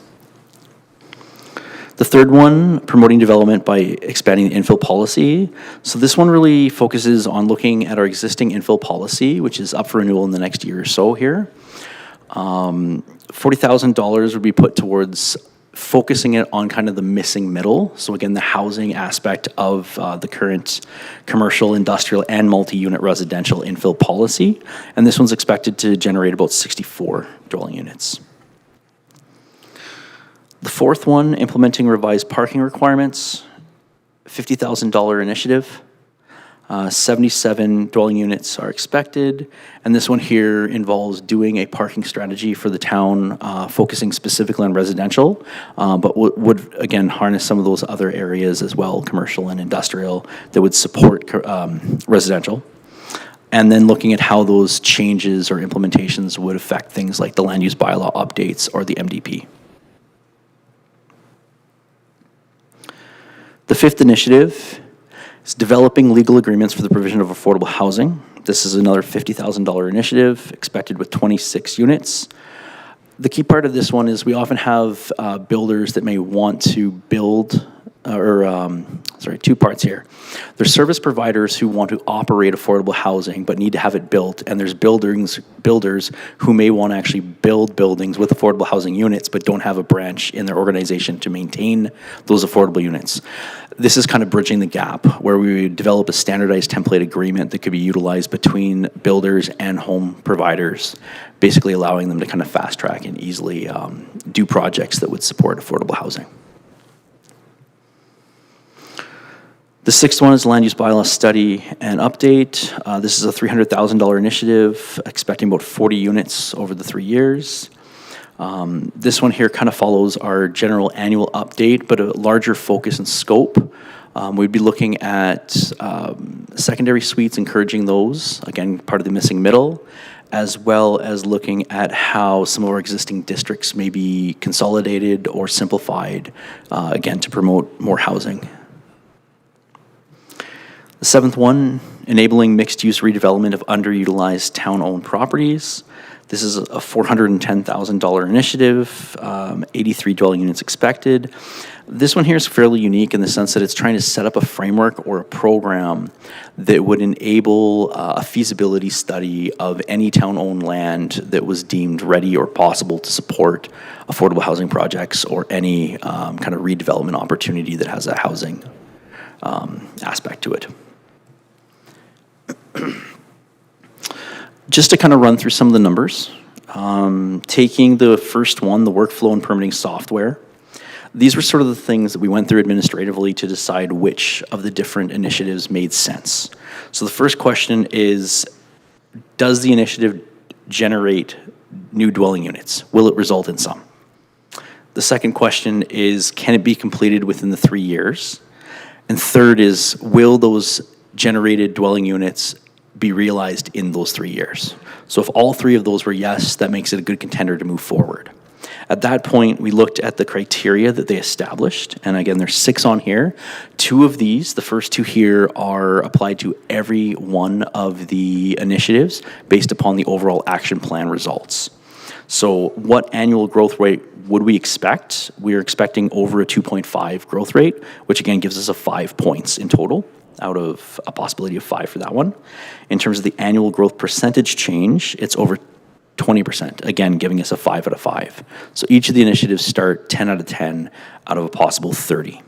The third one, promoting development by expanding the infill policy. So this one really focuses on looking at our existing infill policy, which is up for renewal in the next year or so here. $40,000 would be put towards focusing it on kind of the missing middle. So again, the housing aspect of the current commercial, industrial, and multi-unit residential infill policy. And this one's expected to generate about 64 dwelling units. The fourth one, implementing revised parking requirements, $50,000 initiative. 77 dwelling units are expected, and this one here involves doing a parking strategy for the town, focusing specifically on residential, but would again harness some of those other areas as well, commercial and industrial, that would support residential. And then looking at how those changes or implementations would affect things like the land use bylaw updates or the MDP. The fifth initiative is developing legal agreements for the provision of affordable housing. This is another $50,000 initiative, expected with 26 units. The key part of this one is we often have builders that may want to build, two parts here. There's service providers who want to operate affordable housing but need to have it built, and there's builders who may want to actually build buildings with affordable housing units but don't have a branch in their organization to maintain those affordable units. This is kind of bridging the gap where we would develop a standardized template agreement that could be utilized between builders and home providers, basically allowing them to kind of fast track and easily do projects that would support affordable housing. The sixth one is land use bylaw study and update. This is a $300,000 initiative, expecting about 40 units over the 3 years. This one here kind of follows our general annual update, but a larger focus and scope. We'd be looking at secondary suites, encouraging those, again, part of the missing middle, as well as looking at how some of our existing districts may be consolidated or simplified, again, to promote more housing. The seventh one, enabling mixed-use redevelopment of underutilized town-owned properties. This is a $410,000 initiative, 83 dwelling units expected. This one here is fairly unique in the sense that it's trying to set up a framework or a program that would enable a feasibility study of any town-owned land that was deemed ready or possible to support affordable housing projects or any kind of redevelopment opportunity that has a housing aspect to it. Just to kind of run through some of the numbers, taking the first one, the workflow and permitting software, these were sort of the things that we went through administratively to decide which of the different initiatives made sense. So the first question is, does the initiative generate new dwelling units? Will it result in some? The second question is, can it be completed within the 3 years? And third is, will those generated dwelling units be realized in those 3 years? So if all three of those were yes, that makes it a good contender to move forward. At that point, we looked at the criteria that they established, and again, there's 6 on here. 2 of these, the first 2 here, are applied to every one of the initiatives based upon the overall action plan results. So what annual growth rate would we expect? We're expecting over a 2.5 growth rate, which again gives us a 5 points in total, out of a possibility of 5 for that one. In terms of the annual growth percentage change, it's over 20%, again, giving us a 5 out of 5. So each of the initiatives start 10 out of 10 out of a possible 30.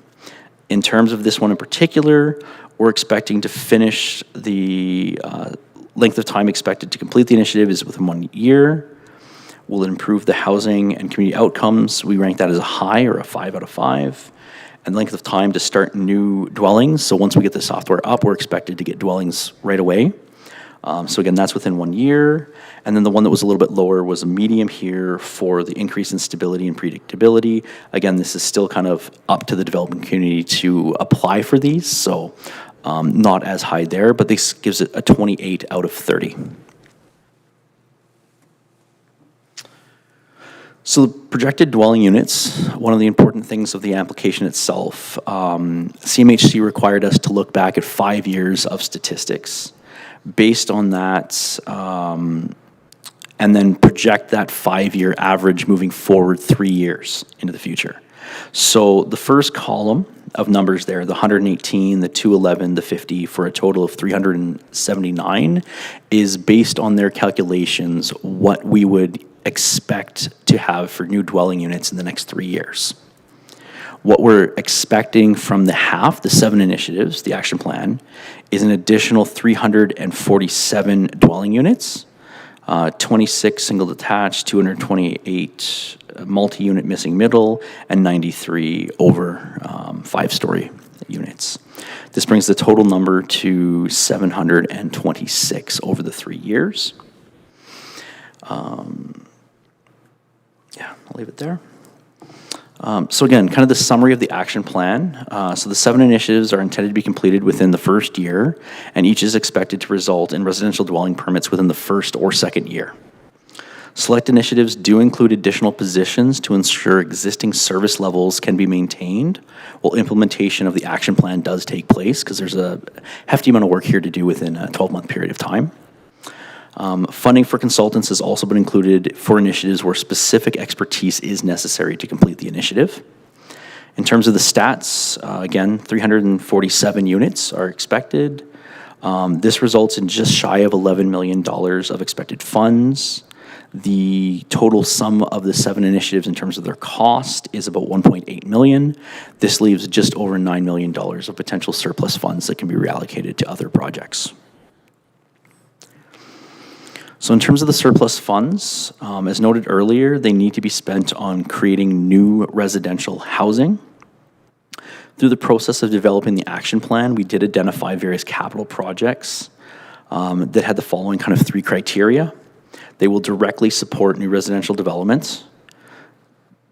In terms of this one in particular, we're expecting to finish the length of time expected to complete the initiative is within 1 year. Will it improve the housing and community outcomes? We rank that as a high or a 5 out of 5. And length of time to start new dwellings. So once we get the software up, we're expected to get dwellings right away. So again, that's within 1 year. And then the one that was a little bit lower was a medium here for the increase in stability and predictability. Again, this is still kind of up to the development community to apply for these. So not as high there, but this gives it a 28 out of 30. So the projected dwelling units, one of the important things of the application itself, CMHC required us to look back at 5 years of statistics. Based on that, and then project that 5-year average moving forward 3 years into the future. So the first column of numbers there, the 118, the 211, the 50, for a total of 379, is based on their calculations what we would expect to have for new dwelling units in the next 3 years. What we're expecting from the half, the 7 initiatives, the action plan, is an additional 347 dwelling units, 26 single detached, 228 multi-unit missing middle, and 93 over 5-story units. This brings the total number to 726 over the 3 years. I'll leave it there. So again, kind of the summary of the action plan. So the 7 initiatives are intended to be completed within the first year, and each is expected to result in residential dwelling permits within the first or second year. Select initiatives do include additional positions to ensure existing service levels can be maintained while implementation of the action plan does take place, because there's a hefty amount of work here to do within a 12-month period of time. Funding for consultants has also been included for initiatives where specific expertise is necessary to complete the initiative. In terms of the stats, again, 347 units are expected. This results in just shy of $11 million of expected funds. The total sum of the 7 initiatives in terms of their cost is about $1.8 million. This leaves just over $9 million of potential surplus funds that can be reallocated to other projects. So in terms of the surplus funds, as noted earlier, they need to be spent on creating new residential housing. Through the process of developing the action plan, we did identify various capital projects that had the following kind of 3 criteria. They will directly support new residential developments.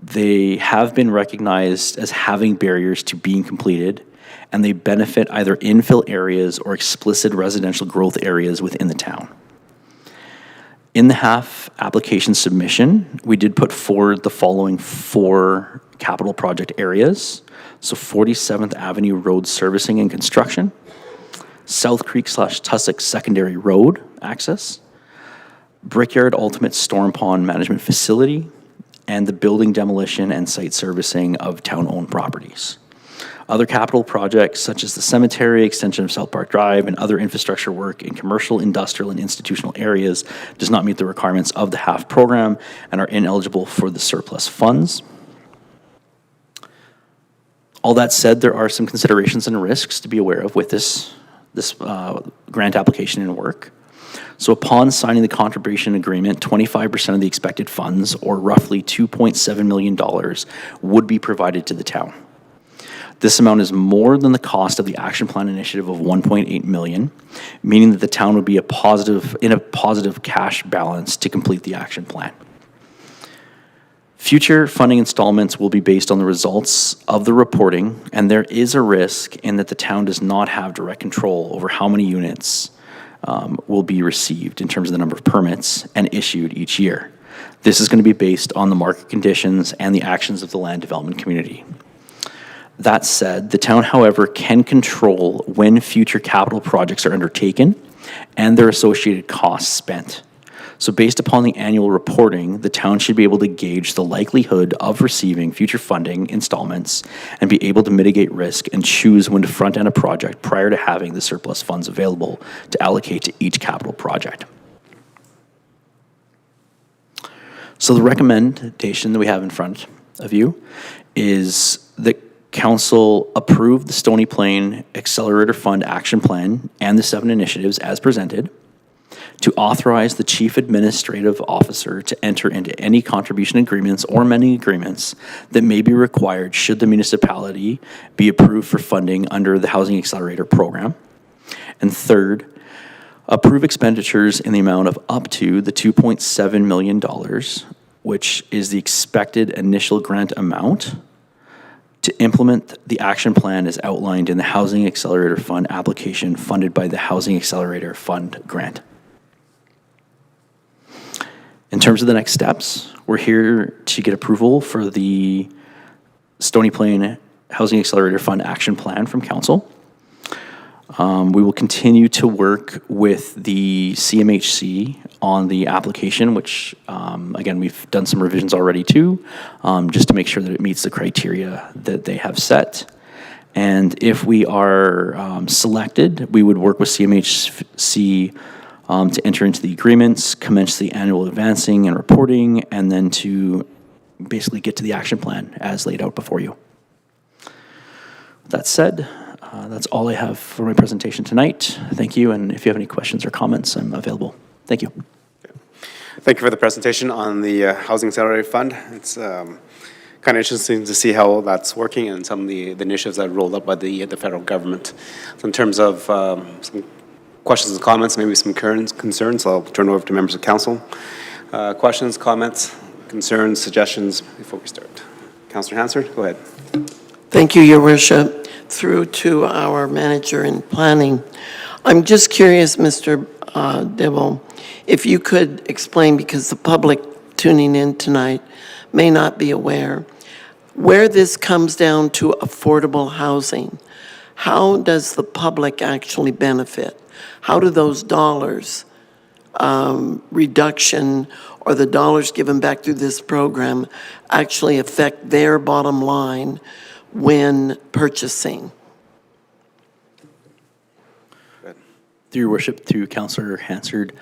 They have been recognized as having barriers to being completed, and they benefit either infill areas or explicit residential growth areas within the town. In the HAF application submission, we did put forward the following 4 capital project areas. So 47th Avenue Road servicing and construction, South Creek/Tussock secondary road access, Brickyard Ultimate Storm Pond Management Facility, and the building demolition and site servicing of town-owned properties. Other capital projects such as the cemetery, extension of South Park Drive, and other infrastructure work in commercial, industrial, and institutional areas does not meet the requirements of the HAF program and are ineligible for the surplus funds. All that said, there are some considerations and risks to be aware of with this grant application and work. So upon signing the contribution agreement, 25% of the expected funds, or roughly $2.7 million, would be provided to the town. This amount is more than the cost of the action plan initiative of $1.8 million, meaning that the town would be in a positive cash balance to complete the action plan. Future funding installments will be based on the results of the reporting, and there is a risk in that the town does not have direct control over how many units will be received in terms of the number of permits and issued each year. This is going to be based on the market conditions and the actions of the land development community. That said, the town, however, can control when future capital projects are undertaken and their associated costs spent. So based upon the annual reporting, the town should be able to gauge the likelihood of receiving future funding installments and be able to mitigate risk and choose when to front-end a project prior to having the surplus funds available to allocate to each capital project. So the recommendation that we have in front of you is that Council approve the Stony Plain Accelerator Fund Action Plan and the 7 initiatives as presented, to authorize the Chief Administrative Officer to enter into any contribution agreements or amending agreements that may be required should the municipality be approved for funding under the Housing Accelerator Program. And third, approve expenditures in the amount of up to the $2.7 million, which is the expected initial grant amount, to implement the action plan as outlined in the Housing Accelerator Fund application funded by the Housing Accelerator Fund grant. In terms of the next steps, we're here to get approval for the Stony Plain Housing Accelerator Fund action plan from Council. We will continue to work with the CMHC on the application, which, again, we've done some revisions already too, just to make sure that it meets the criteria that they have set. And if we are selected, we would work with CMHC to enter into the agreements, commence the annual advancing and reporting, and then to basically get to the action plan as laid out before you. That said, that's all I have for my presentation tonight. Thank you, and if you have any questions or comments, I'm available. Thank you. Thank you for the presentation on the Housing Accelerator Fund. It's kind of interesting to see how that's working and some of the initiatives that rolled up by the federal government. So in terms of some questions and comments, maybe some current concerns, I'll turn it over to members of council. Questions, comments, concerns, suggestions before we start. Councillor Hansard, go ahead. Thank you, Your Worship. Through to our manager in planning. I'm just curious, Mr. Dibble, if you could explain, because the public tuning in tonight may not be aware, where this comes down to affordable housing, how does the public actually benefit? How do those dollars, reduction or the dollars given back through this program actually affect their bottom line when purchasing? Through your worship, through Councillor Hansard,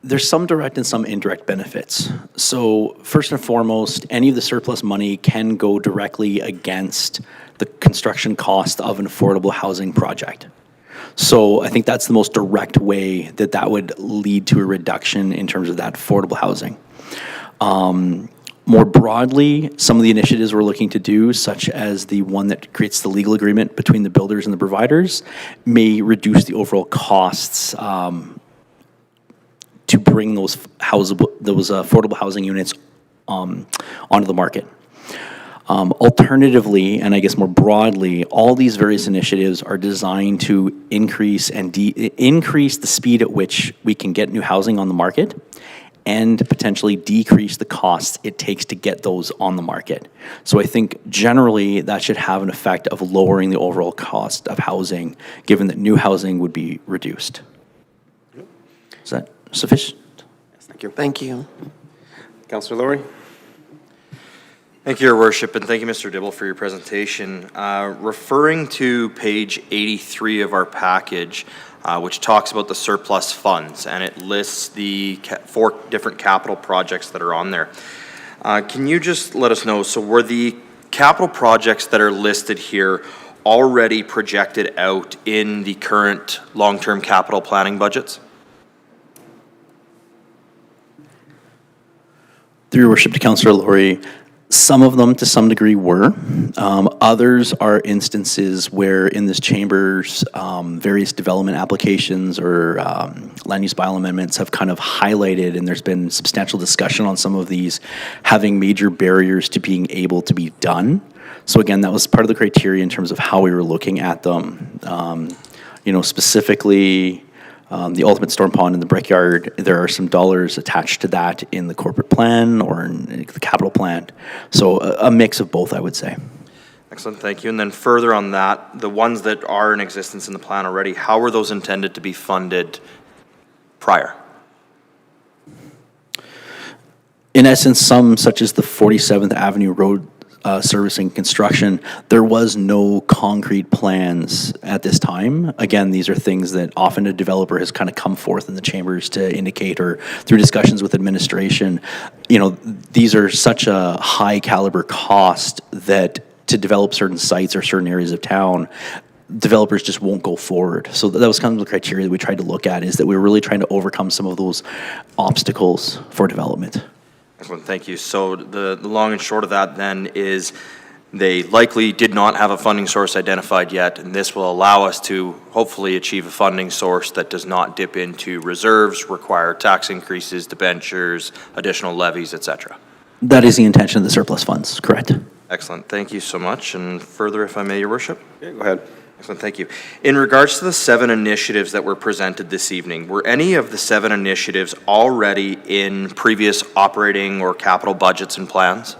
there's some direct and some indirect benefits. So first and foremost, any of the surplus money can go directly against the construction cost of an affordable housing project. So I think that's the most direct way that that would lead to a reduction in terms of that affordable housing. More broadly, some of the initiatives we're looking to do, such as the one that creates the legal agreement between the builders and the providers, may reduce the overall costs to bring those affordable housing units onto the market. Alternatively, and I guess more broadly, all these various initiatives are designed to increase increase the speed at which we can get new housing on the market and potentially decrease the costs it takes to get those on the market. So I think generally that should have an effect of lowering the overall cost of housing, given that new housing would be reduced. Is that sufficient? Yes, thank you. Thank you. Councillor Lowry. Thank you, Your Worship, and thank you, Mr. Dibble, for your presentation. Referring to page 83 of our package, which talks about the surplus funds, and it lists the 4 different capital projects that are on there. Can you just let us know, so were the capital projects that are listed here already projected out in the current long-term capital planning budgets? Through your worship to Councillor Lowry, some of them to some degree were. Others are instances where in this chamber's various development applications or land use bylaw amendments have kind of highlighted, and there's been substantial discussion on some of these having major barriers to being able to be done. So again, that was part of the criteria in terms of how we were looking at them. Specifically, the ultimate storm pond in the Brickyard, there are some dollars attached to that in the corporate plan or in the capital plan. So a mix of both, I would say. Excellent, thank you. And then further on that, the ones that are in existence in the plan already, how were those intended to be funded prior? In essence, some such as the 47th Avenue Road servicing construction, there was no concrete plans at this time. Again, these are things that often a developer has kind of come forth in the chambers to indicate, or through discussions with administration. These are such a high caliber cost that to develop certain sites or certain areas of town, developers just won't go forward. So that was kind of the criteria that we tried to look at, is that we were really trying to overcome some of those obstacles for development. Excellent, thank you. So the long and short of that then is they likely did not have a funding source identified yet, and this will allow us to hopefully achieve a funding source that does not dip into reserves, require tax increases, debentures, additional levies, etc. That is the intention of the surplus funds, correct? Excellent, thank you so much. And further, if I may, Your Worship? Okay, go ahead. Excellent, thank you. In regards to the 7 initiatives that were presented this evening, were any of the 7 initiatives already in previous operating or capital budgets and plans?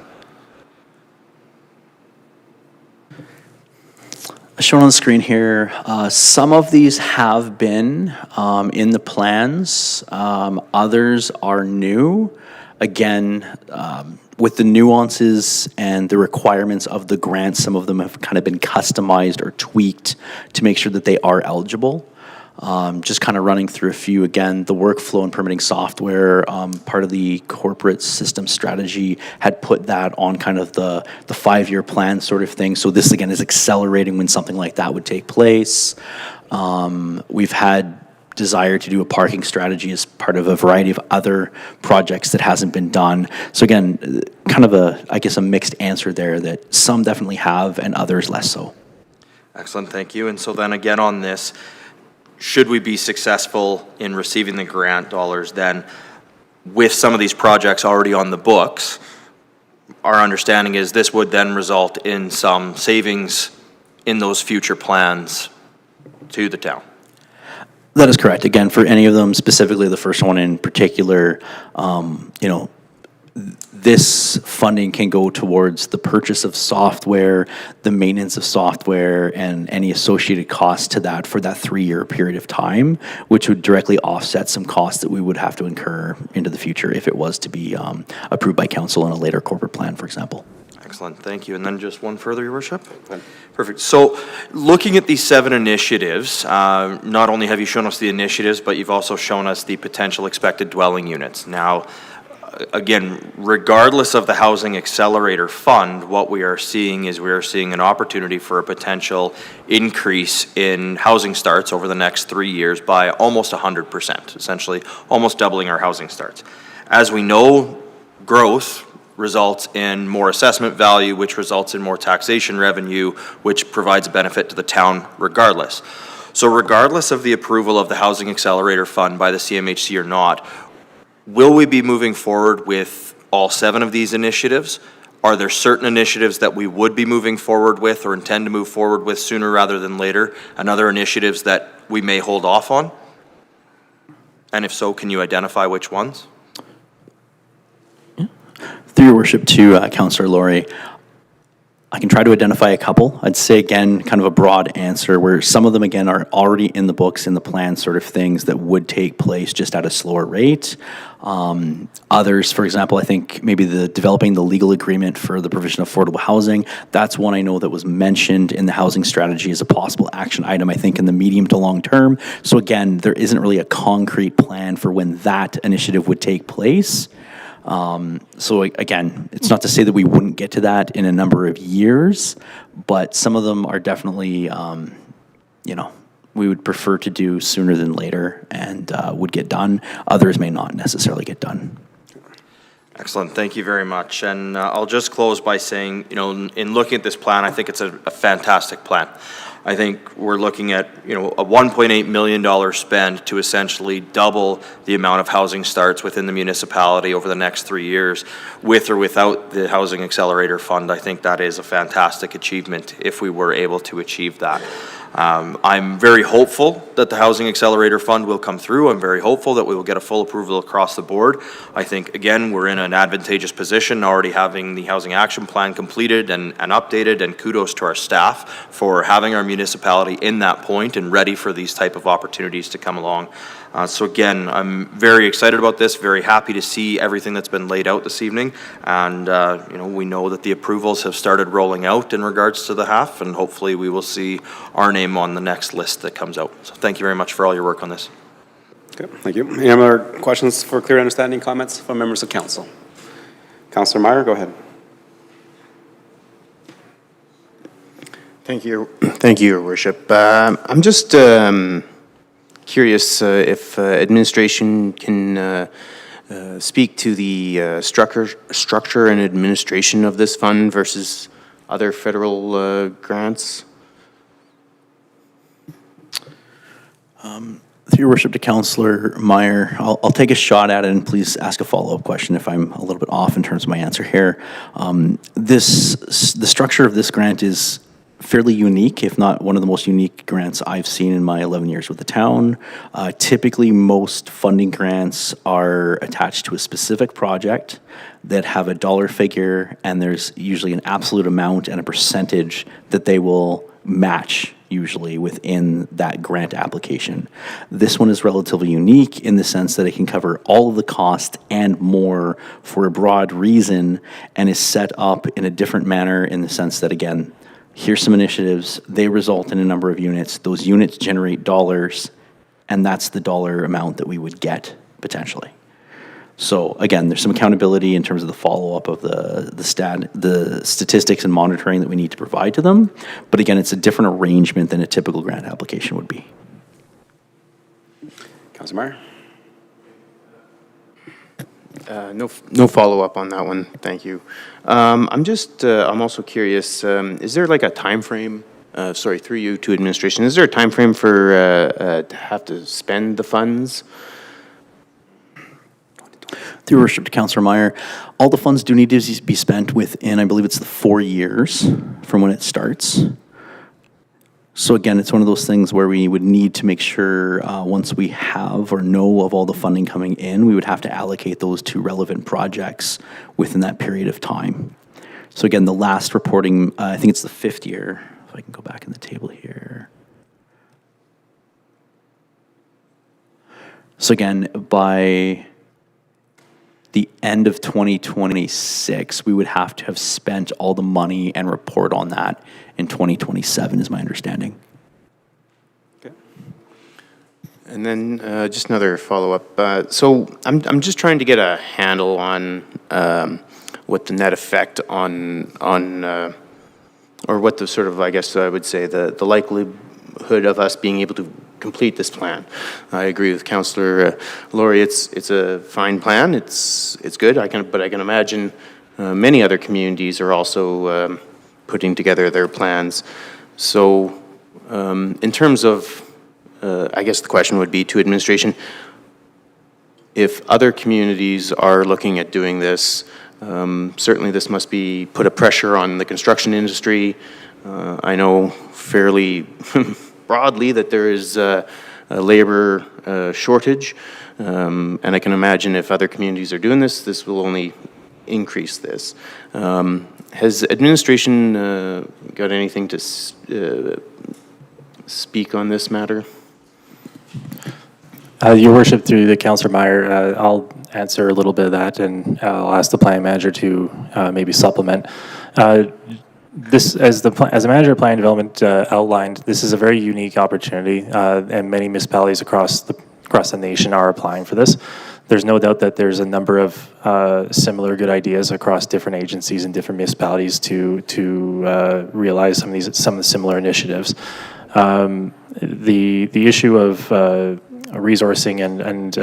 Shown on the screen here, some of these have been in the plans. Others are new. Again, with the nuances and the requirements of the grant, some of them have kind of been customized or tweaked to make sure that they are eligible. Just kind of running through a few. Again, the workflow and permitting software, part of the corporate system strategy had put that on kind of the 5-year plan sort of thing. So this again is accelerating when something like that would take place. We've had desire to do a parking strategy as part of a variety of other projects that hasn't been done. So again, kind of I guess a mixed answer there, that some definitely have and others less so. Excellent, thank you. And so then again on this, should we be successful in receiving the grant dollars, then with some of these projects already on the books, our understanding is this would then result in some savings in those future plans to the town? That is correct. Again, for any of them, specifically the first one in particular, you know, this funding can go towards the purchase of software, the maintenance of software, and any associated costs to that for that 3-year period of time, which would directly offset some costs that we would have to incur into the future if it was to be approved by council in a later corporate plan, for example. Excellent, thank you. And then just one further, Your Worship? Perfect. So looking at these 7 initiatives, not only have you shown us the initiatives, but you've also shown us the potential expected dwelling units. Now, again, regardless of the Housing Accelerator Fund, what we are seeing is we are seeing an opportunity for a potential increase in housing starts over the next 3 years by almost 100%, essentially almost doubling our housing starts. As we know, growth results in more assessment value, which results in more taxation revenue, which provides a benefit to the town regardless. So regardless of the approval of the Housing Accelerator Fund by the CMHC or not, will we be moving forward with all 7 of these initiatives? Are there certain initiatives that we would be moving forward with or intend to move forward with sooner rather than later, and other initiatives that we may hold off on? And if so, can you identify which ones? Through your worship to Councillor Laurie, I can try to identify a couple. I'd say, again, kind of a broad answer where some of them, again, are already in the books, in the plan sort of things that would take place just at a slower rate. Others, for example, I think maybe developing the legal agreement for the provision of affordable housing. That's one I know that was mentioned in the housing strategy as a possible action item, I think, in the medium to long term. So again, there isn't really a concrete plan for when that initiative would take place. So again, it's not to say that we wouldn't get to that in a number of years, but some of them are definitely, you know, we would prefer to do sooner than later and would get done. Others may not necessarily get done. Excellent, thank you very much. And I'll just close by saying, you know, in looking at this plan, I think it's a fantastic plan. I think we're looking at, you know, a $1.8 million spend to essentially double the amount of housing starts within the municipality over the next 3 years, with or without the Housing Accelerator Fund. I think that is a fantastic achievement if we were able to achieve that. I'm very hopeful that the Housing Accelerator Fund will come through. I'm very hopeful that we will get a full approval across the board. I think, again, we're in an advantageous position already having the Housing Action Plan completed and updated, and kudos to our staff for having our municipality in that point and ready for these type of opportunities to come along. So again, I'm very excited about this, very happy to see everything that's been laid out this evening. And you know, we know that the approvals have started rolling out in regards to the HAF, and hopefully we will see our name on the next list that comes out. So thank you very much for all your work on this. Okay, thank you. Any other questions for clear understanding, comments from members of council? Councillor Meyer, go ahead. Thank you, Your Worship. I'm just curious if administration can speak to the structure and administration of this fund versus other federal grants. Through your worship to Councillor Meyer, I'll take a shot at it, and please ask a follow-up question if I'm a little bit off in terms of my answer here. The structure of this grant is fairly unique, if not one of the most unique grants I've seen in my 11 years with the town. Typically, most funding grants are attached to a specific project that have a dollar figure, and there's usually an absolute amount and a percentage that they will match usually within that grant application. This one is relatively unique in the sense that it can cover all of the cost and more for a broad reason, and is set up in a different manner in the sense that, again, here's some initiatives, they result in a number of units, those units generate dollars, and that's the dollar amount that we would get potentially. So again, there's some accountability in terms of the follow-up of the statistics and monitoring that we need to provide to them. But again, it's a different arrangement than a typical grant application would be. Councilor Meyer? No follow-up on that one, thank you. I'm also curious, is there like a time frame? Sorry, through you to administration, is there a time frame for to have to spend the funds? Through your worship to Councillor Meyer, all the funds do need to be spent within, I believe it's the 4 years from when it starts. So again, it's one of those things where we would need to make sure, once we have or know of all the funding coming in, we would have to allocate those to relevant projects within that period of time. So again, the last reporting, I think it's the 5th year, if I can go back in the table here. So again, by the end of 2026, we would have to have spent all the money and report on that in 2027, is my understanding. Okay. And then just another follow-up. So I'm just trying to get a handle on what the net effect on or what the sort of, I guess I would say, the likelihood of us being able to complete this plan. I agree with Councillor Laurie. It's a fine plan. It's good. But I can imagine many other communities are also putting together their plans. So in terms of, I guess the question would be to administration, if other communities are looking at doing this, certainly this must be put a pressure on the construction industry. I know fairly broadly that there is a labor shortage, and I can imagine if other communities are doing this, this will only increase this. Has administration got anything to speak on this matter? Your worship, through the Councillor Meyer, I'll answer a little bit of that, and I'll ask the planning manager to maybe supplement. This, as the manager of planning development outlined, this is a very unique opportunity, and many municipalities across the nation are applying for this. There's no doubt that there's a number of similar good ideas across different agencies and different municipalities to realize some of the similar initiatives. The issue of resourcing and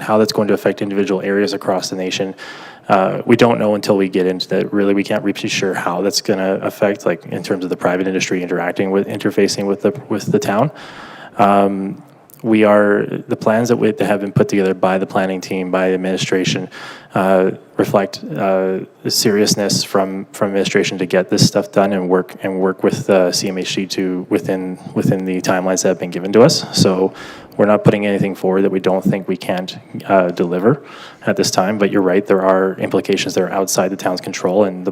how that's going to affect individual areas across the nation, we don't know until we get into that. Really, we can't be sure how that's going to affect, like in terms of the private industry interfacing with the town. The plans that have been put together by the planning team, by the administration, reflect the seriousness from administration to get this stuff done and work with CMHC within the timelines that have been given to us. So we're not putting anything forward that we don't think we can't deliver at this time. But you're right, there are implications that are outside the town's control, and the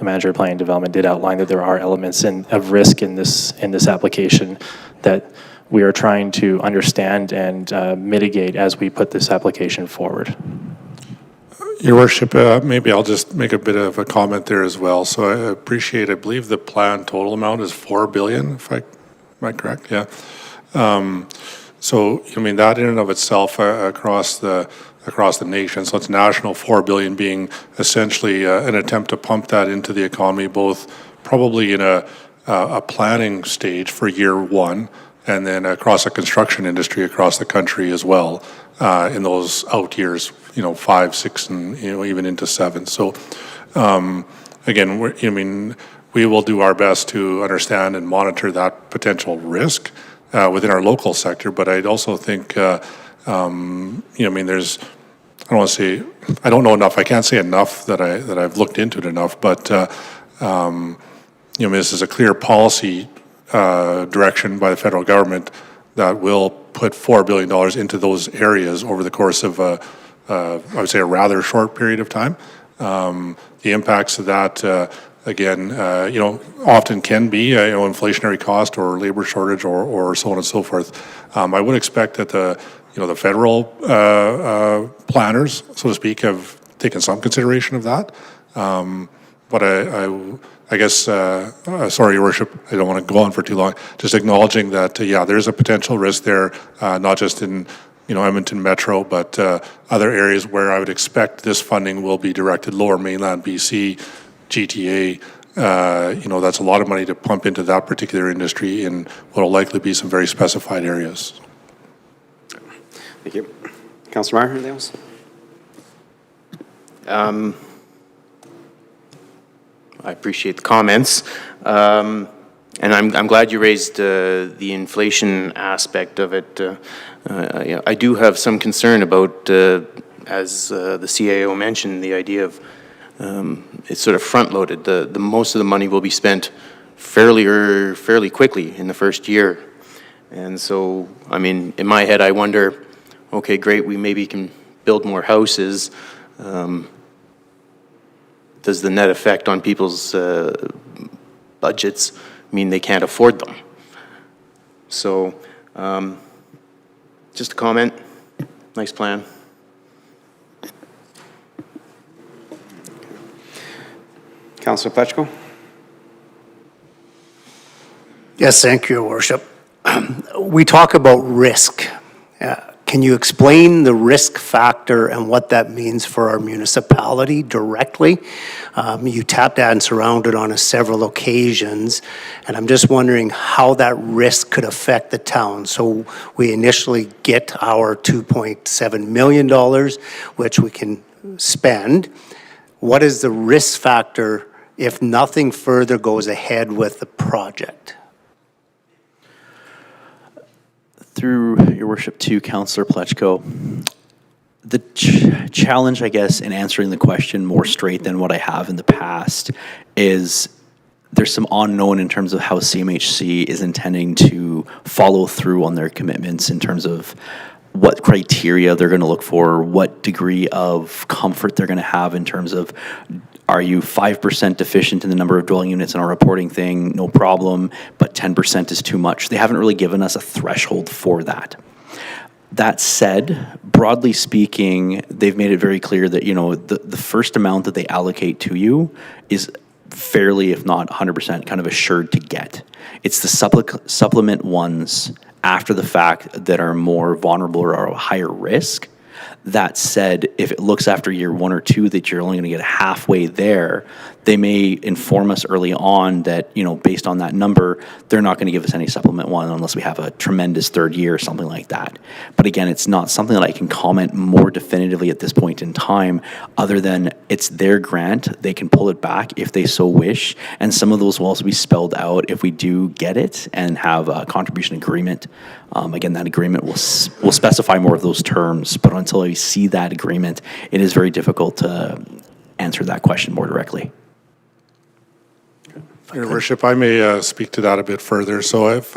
manager of planning and development did outline that there are elements of risk in this application that we are trying to understand and mitigate as we put this application forward. Your worship, maybe I'll just make a bit of a comment there as well. So I believe the plan total amount is $4 billion, am I correct? Yeah. So, I mean, that in and of itself across the nation, so it's national $4 billion being essentially an attempt to pump that into the economy, both probably in a planning stage for year one, and then across the construction industry across the country as well, in those out years, 5, 6, and even into 7. So again, we will do our best to understand and monitor that potential risk within our local sector. But I'd also think, there's, I don't want to say, I don't know enough. I can't say enough that I've looked into it enough. But this is a clear policy direction by the federal government that will put $4 billion into those areas over the course of, I would say, a rather short period of time. The impacts of that, again, often can be, inflationary cost or labor shortage or so on and so forth. I would expect that the federal planners, so to speak, have taken some consideration of that. But I guess, sorry, Your Worship, I don't want to go on for too long, just acknowledging that, there's a potential risk there, not just in, Edmonton Metro, but other areas where I would expect this funding will be directed, Lower Mainland BC, GTA, that's a lot of money to pump into that particular industry in what will likely be some very specified areas. Thank you. Councilor Meyer, anything else? I appreciate the comments. And I'm glad you raised the inflation aspect of it. I do have some concern about, as the CAO mentioned, the idea of it's sort of front-loaded. The most of the money will be spent fairly quickly in the first year. And so, I mean, in my head, I wonder, okay, great, we maybe can build more houses. Does the net effect on people's budgets mean they can't afford them? So, just a comment. Nice plan. Councilor Pletchko? Yes, thank you, Your Worship. We talk about risk. Can you explain the risk factor and what that means for our municipality directly? You tap dance around it on several occasions, and I'm just wondering how that risk could affect the town. So we initially get our $2.7 million, which we can spend. What is the risk factor if nothing further goes ahead with the project? Through your worship to Councillor Pletchko, the challenge, I guess, in answering the question more straight than what I have in the past is there's some unknown in terms of how CMHC is intending to follow through on their commitments in terms of what criteria they're going to look for, what degree of comfort they're going to have in terms of, are you 5% deficient in the number of dwelling units in our reporting thing? No problem, but 10% is too much. They haven't really given us a threshold for that. That said, broadly speaking, they've made it very clear that, the first amount that they allocate to you is fairly, if not 100%, kind of assured to get. It's the supplement ones after the fact that are more vulnerable or are a higher risk. That said, if it looks after year 1 or 2 that you're only going to get halfway there, they may inform us early on that, based on that number, they're not going to give us any supplement 1 unless we have a tremendous third year or something like that. But again, it's not something that I can comment more definitively at this point in time, other than it's their grant. They can pull it back if they so wish. And some of those will also be spelled out if we do get it and have a contribution agreement. Again, that agreement will specify more of those terms, but until I see that agreement, it is very difficult to answer that question more directly. Your Worship, I may speak to that a bit further. So if,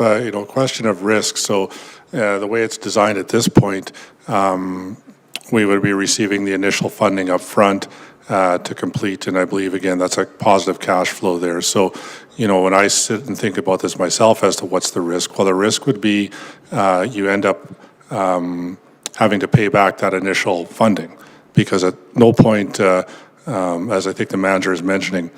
question of risk, so the way it's designed at this point, we would be receiving the initial funding up front to complete, and I believe, again, that's a positive cash flow there. So, when I sit and think about this myself as to what's the risk, well, the risk would be you end up having to pay back that initial funding, because at no point, as I think the manager is mentioning,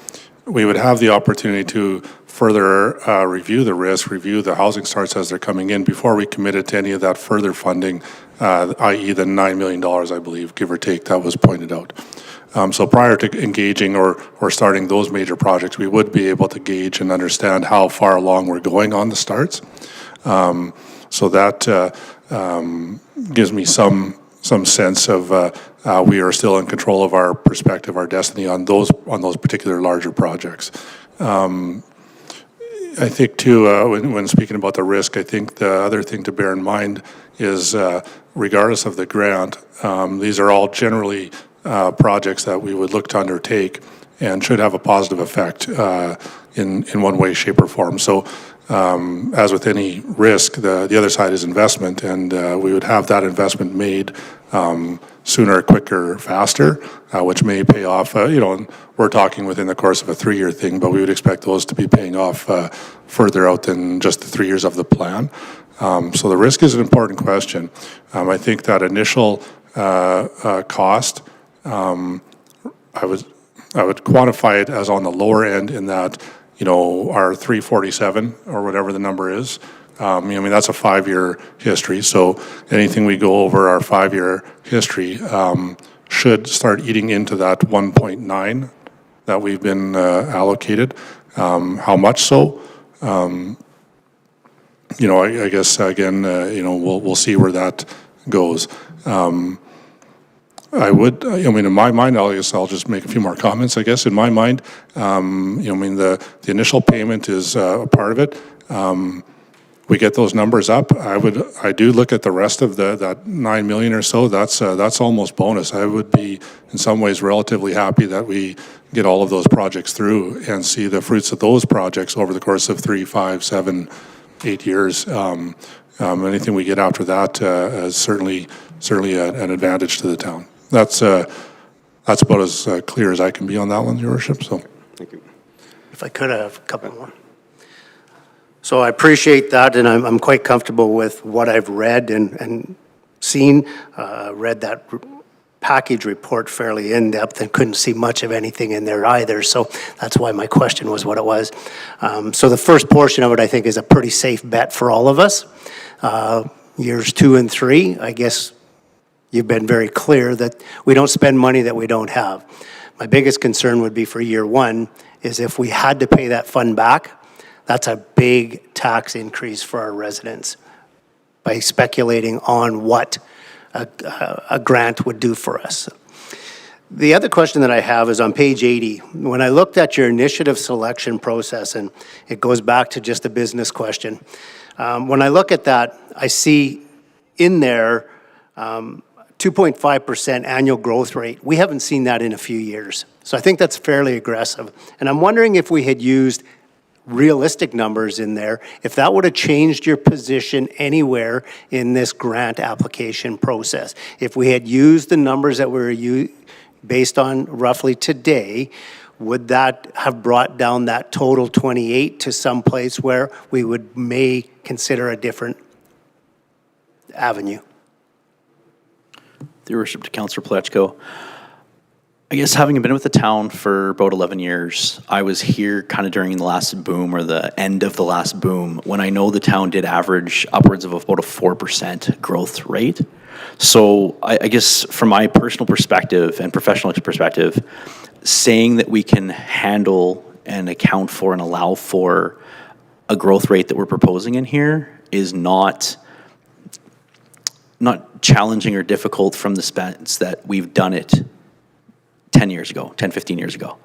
we would have the opportunity to further review the risk, review the housing starts as they're coming in before we committed to any of that further funding, i.e. the $9 million, I believe, give or take, that was pointed out. So prior to engaging or starting those major projects, we would be able to gauge and understand how far along we're going on the starts. So that gives me some sense of we are still in control of our perspective, our destiny on those particular larger projects. I think too, when speaking about the risk, I think the other thing to bear in mind is regardless of the grant, these are all generally projects that we would look to undertake and should have a positive effect in one way, shape, or form. So as with any risk, the other side is investment, and we would have that investment made sooner, quicker, faster, which may pay off. We're talking within the course of a 3-year thing, but we would expect those to be paying off further out than just the 3 years of the plan. So the risk is an important question. I think that initial cost, I would quantify it as on the lower end in that, our 347 or whatever the number is. That's a 5-year history. So anything we go over our 5-year history should start eating into that 1.9 that we've been allocated. How much so? You know, I guess, again, you know, we'll see where that goes. I mean, in my mind, I guess I'll just make a few more comments, I guess. In my mind, you know, I mean, the initial payment is a part of it. We get those numbers up. I do look at the rest of that 9 million or so. That's almost bonus. I would be, in some ways, relatively happy that we get all of those projects through and see the fruits of those projects over the course of 3, 5, 7, 8 years. Anything we get after that is certainly an advantage to the town. That's about as clear as I can be on that one, Your Worship. So, Thank you. If I could have a couple more. So I appreciate that, and I'm quite comfortable with what I've read and seen. Read that package report fairly in-depth and couldn't see much of anything in there either, so that's why my question was what it was. So the first portion of it, I think, is a pretty safe bet for all of us. Years 2 and 3, I guess you've been very clear that we don't spend money that we don't have. My biggest concern would be for year 1 is if we had to pay that fund back, that's a big tax increase for our residents by speculating on what a grant would do for us. The other question that I have is on page 80. When I looked at your initiative selection process, and it goes back to just a business question, when I look at that, I see in there 2.5% annual growth rate. We haven't seen that in a few years. So I think that's fairly aggressive. And I'm wondering if we had used realistic numbers in there, if that would have changed your position anywhere in this grant application process. If we had used the numbers that were based on roughly today, would that have brought down that total 28 to some place where we may consider a different avenue? Your Worship, to Councillor Pletchko. I guess having been with the town for about 11 years, I was here kind of during the last boom or the end of the last boom when I know the town did average upwards of about a 4% growth rate. So I guess from my personal perspective and professional perspective, saying that we can handle and account for and allow for a growth rate that we're proposing in here is not challenging or difficult from the sense that we've done it 10 years ago, 10, 15 years ago.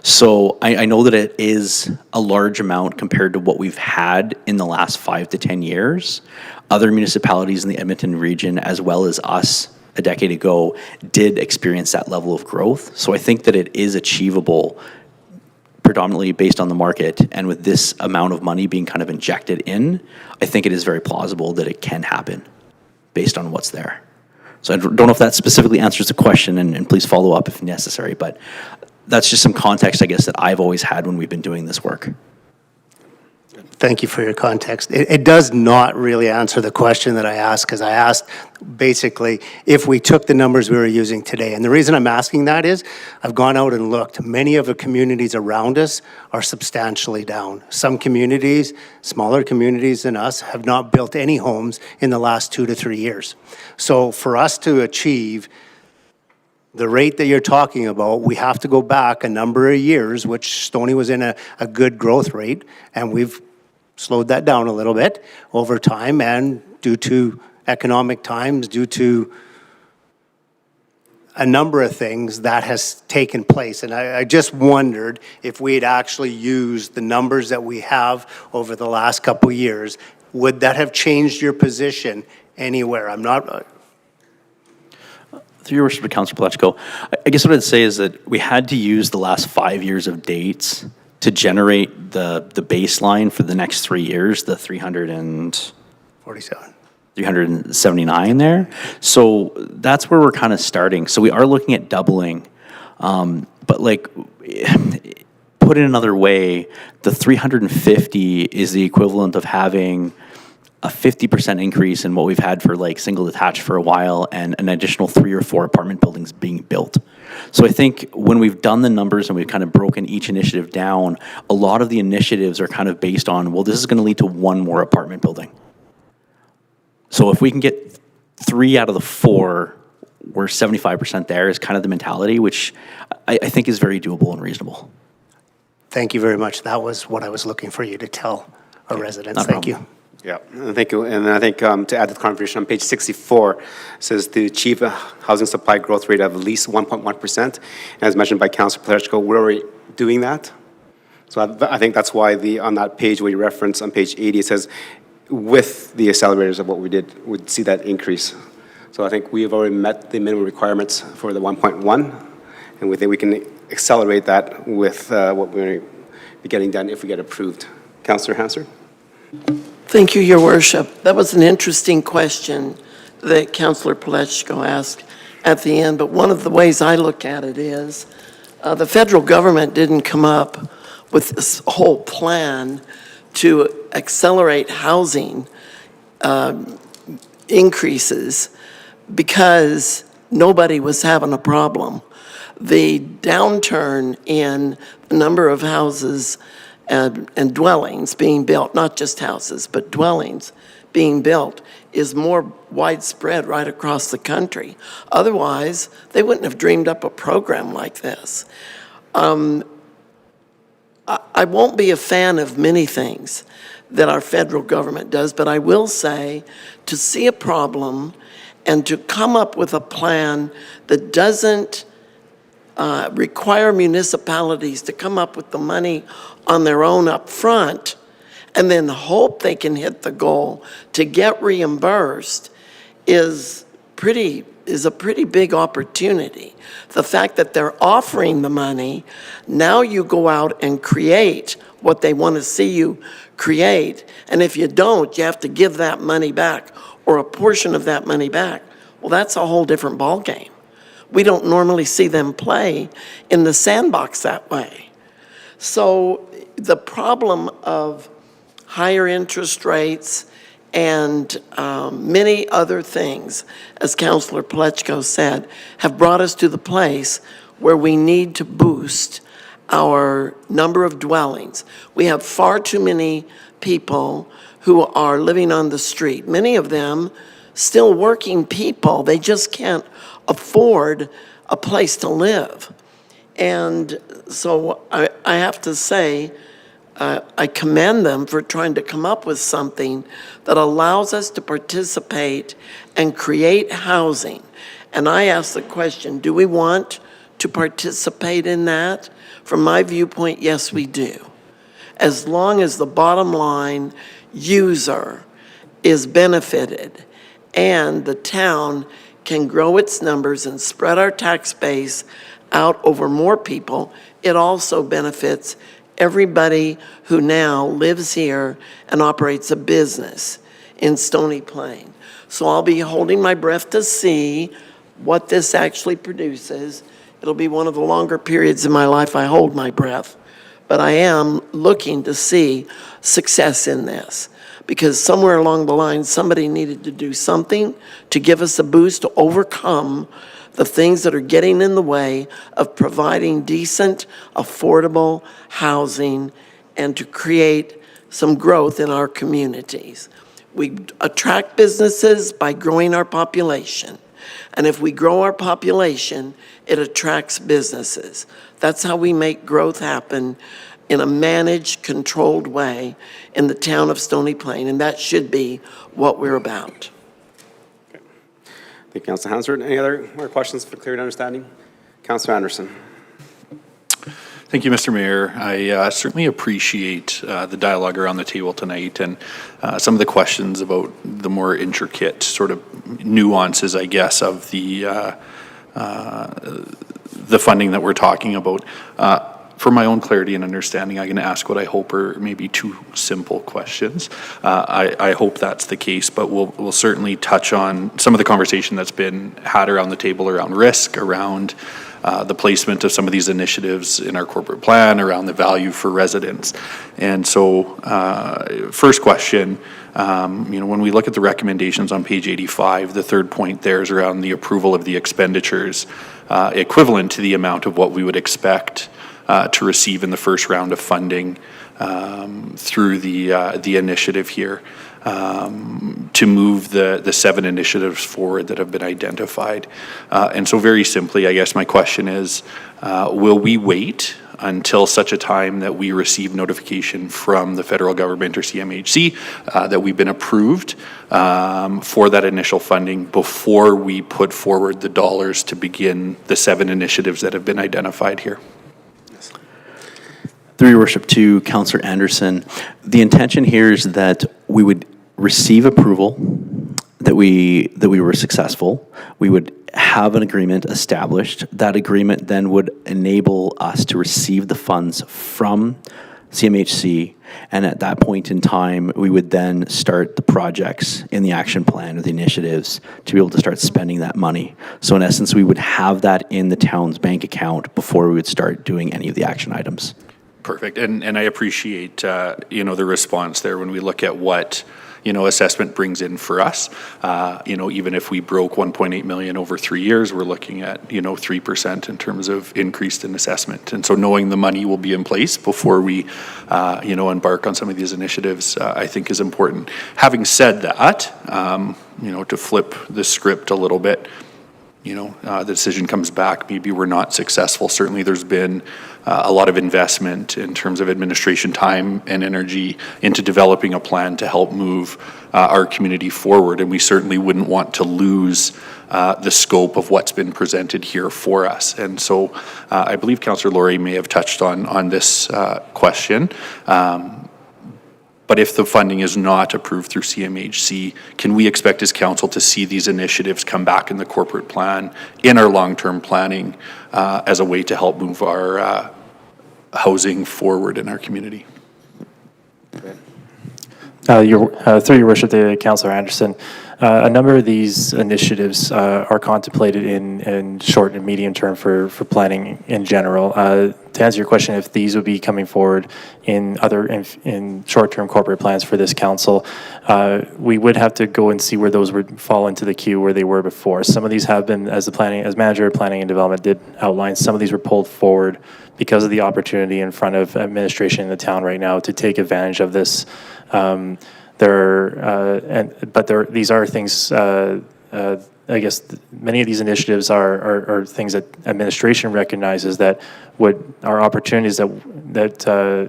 So I know that it is a large amount compared to what we've had in the last 5 to 10 years. Other municipalities in the Edmonton region, as well as us a decade ago, did experience that level of growth. So I think that it is achievable predominantly based on the market, and with this amount of money being kind of injected in, I think it is very plausible that it can happen based on what's there. So I don't know if that specifically answers the question, and please follow up if necessary, but that's just some context, I guess, that I've always had when we've been doing this work. Thank you for your context. It does not really answer the question that I asked, because I asked basically if we took the numbers we were using today. And the reason I'm asking that is I've gone out and looked. Many of the communities around us are substantially down. Some communities, smaller communities than us, have not built any homes in the last 2 to 3 years. So for us to achieve the rate that you're talking about, we have to go back a number of years, which Stoney was in a good growth rate, and we've slowed that down a little bit over time, and due to economic times, due to a number of things that has taken place. And I just wondered if we had actually used the numbers that we have over the last couple of years, would that have changed your position anywhere? I'm not... Through your worship, Councillor Pletchko, I guess what I'd say is that we had to use the last 5 years of dates to generate the baseline for the next 3 years, the 379 there. So that's where we're kind of starting. So we are looking at doubling, but like, put it another way, the 350 is the equivalent of having a 50% increase in what we've had for like single detached for a while, and an additional 3 or 4 apartment buildings being built. So I think when we've done the numbers and we've kind of broken each initiative down, a lot of the initiatives are kind of based on, well, this is going to lead to 1 more apartment building. So if we can get 3 out of the 4, we're 75% there is kind of the mentality, which I think is very doable and reasonable. Thank you very much. That was what I was looking for you to tell our residents. Not a Thank problem. you. Yeah, thank you. And I think to add to the conversation, on page 64, says to achieve a housing supply growth rate of at least 1.1%. As mentioned by Councilor Paleschko, we're already doing that. So I think that's why on that page where you reference on page 80, it says with the accelerators of what we did, we'd see that increase. So I think we have already met the minimum requirements for the 1.1, and we think we can accelerate that with what we're going to be getting done if we get approved. Councilor Hansard? Thank you, Your Worship. That was an interesting question that Councilor Paleschko asked at the end, but one of the ways I look at it is the federal government didn't come up with this whole plan to accelerate housing increases because nobody was having a problem. The downturn in the number of houses and dwellings being built, not just houses, but dwellings being built, is more widespread right across the country. Otherwise, they wouldn't have dreamed up a program like this. I won't be a fan of many things that our federal government does, but I will say to see a problem and to come up with a plan that doesn't require municipalities to come up with the money on their own up front and then hope they can hit the goal to get reimbursed is a pretty big opportunity. The fact that they're offering the money, now you go out and create what they want to see you create, and if you don't, you have to give that money back or a portion of that money back. Well, that's a whole different ballgame. We don't normally see them play in the sandbox that way. So the problem of higher interest rates and many other things, as Councilor Paleschko said, have brought us to the place where we need to boost our number of dwellings. We have far too many people who are living on the street, many of them still working people. They just can't afford a place to live. And so I have to say, I commend them for trying to come up with something that allows us to participate and create housing. And I ask the question, do we want to participate in that? From my viewpoint, yes, we do. As long as the bottom line user is benefited and the town can grow its numbers and spread our tax base out over more people, it also benefits everybody who now lives here and operates a business in Stony Plain. So I'll be holding my breath to see what this actually produces. It'll be one of the longer periods in my life I hold my breath, but I am looking to see success in this, because somewhere along the line, somebody needed to do something to give us a boost to overcome the things that are getting in the way of providing decent, affordable housing and to create some growth in our communities. We attract businesses by growing our population. And if we grow our population, it attracts businesses. That's how we make growth happen in a managed, controlled way in the town of Stony Plain, and that should be what we're about. Okay. Thank you, Councilor Hansard. Any other more questions for clear understanding? Councilor Anderson. Thank you, Mr. Mayor. I certainly appreciate the dialogue around the table tonight and some of the questions about the more intricate sort of nuances, I guess, of the funding that we're talking about. For my own clarity and understanding, I'm going to ask what I hope are maybe two simple questions. I hope that's the case, but we'll certainly touch on some of the conversation that's been had around the table around risk, around the placement of some of these initiatives in our corporate plan, around the value for residents. And so, first question, when we look at the recommendations on page 85, the third point there is around the approval of the expenditures equivalent to the amount of what we would expect to receive in the first round of funding through the initiative here to move the 7 initiatives forward that have been identified. And so very simply, I guess my question is, will we wait until such a time that we receive notification from the federal government or CMHC that we've been approved for that initial funding before we put forward the dollars to begin the 7 initiatives that have been identified here? Through your worship, to Councillor Anderson, the intention here is that we would receive approval, that we were successful. We would have an agreement established. That agreement then would enable us to receive the funds from CMHC, and at that point in time, we would then start the projects in the action plan or the initiatives to be able to start spending that money. So in essence, we would have that in the town's bank account before we would start doing any of the action items. Perfect. And I appreciate, the response there when we look at what, assessment brings in for us. Even if we broke 1.8 million over 3 years, we're looking at, 3% in terms of increase in assessment. And so knowing the money will be in place before we, embark on some of these initiatives, I think is important. Having said that, to flip the script a little bit, the decision comes back, maybe we're not successful. Certainly there's been a lot of investment in terms of administration time and energy into developing a plan to help move our community forward. And we certainly wouldn't want to lose the scope of what's been presented here for us. And so I believe Councillor Laurie may have touched on this question. But if the funding is not approved through CMHC, can we expect as council to see these initiatives come back in the corporate plan, in our long-term planning, as a way to help move our housing forward in our community? Through your worship, to Councillor Anderson, a number of these initiatives are contemplated in short and medium term for planning in general. To answer your question, if these would be coming forward in short-term corporate plans for this council, we would have to go and see where those would fall into the queue where they were before. Some of these have been, as manager of planning and development did outline, some of these were pulled forward because of the opportunity in front of administration in the town right now to take advantage of this. These are things. I guess many of these initiatives are things that administration recognizes that are opportunities that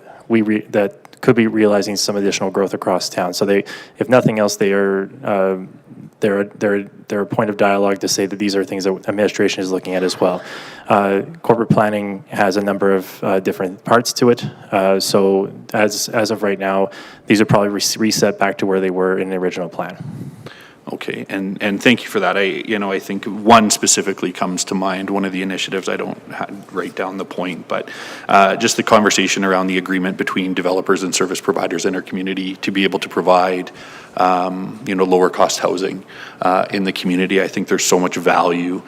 could be realizing some additional growth across town. So if nothing else, they're a point of dialogue to say that these are things that administration is looking at as well. Corporate planning has a number of different parts to it. So as of right now, these are probably reset back to where they were in the original plan. Okay, and thank you for that. I think one specifically comes to mind, one of the initiatives, I don't write down the point, but just the conversation around the agreement between developers and service providers in our community to be able to provide lower cost housing in the community. I think there's so much value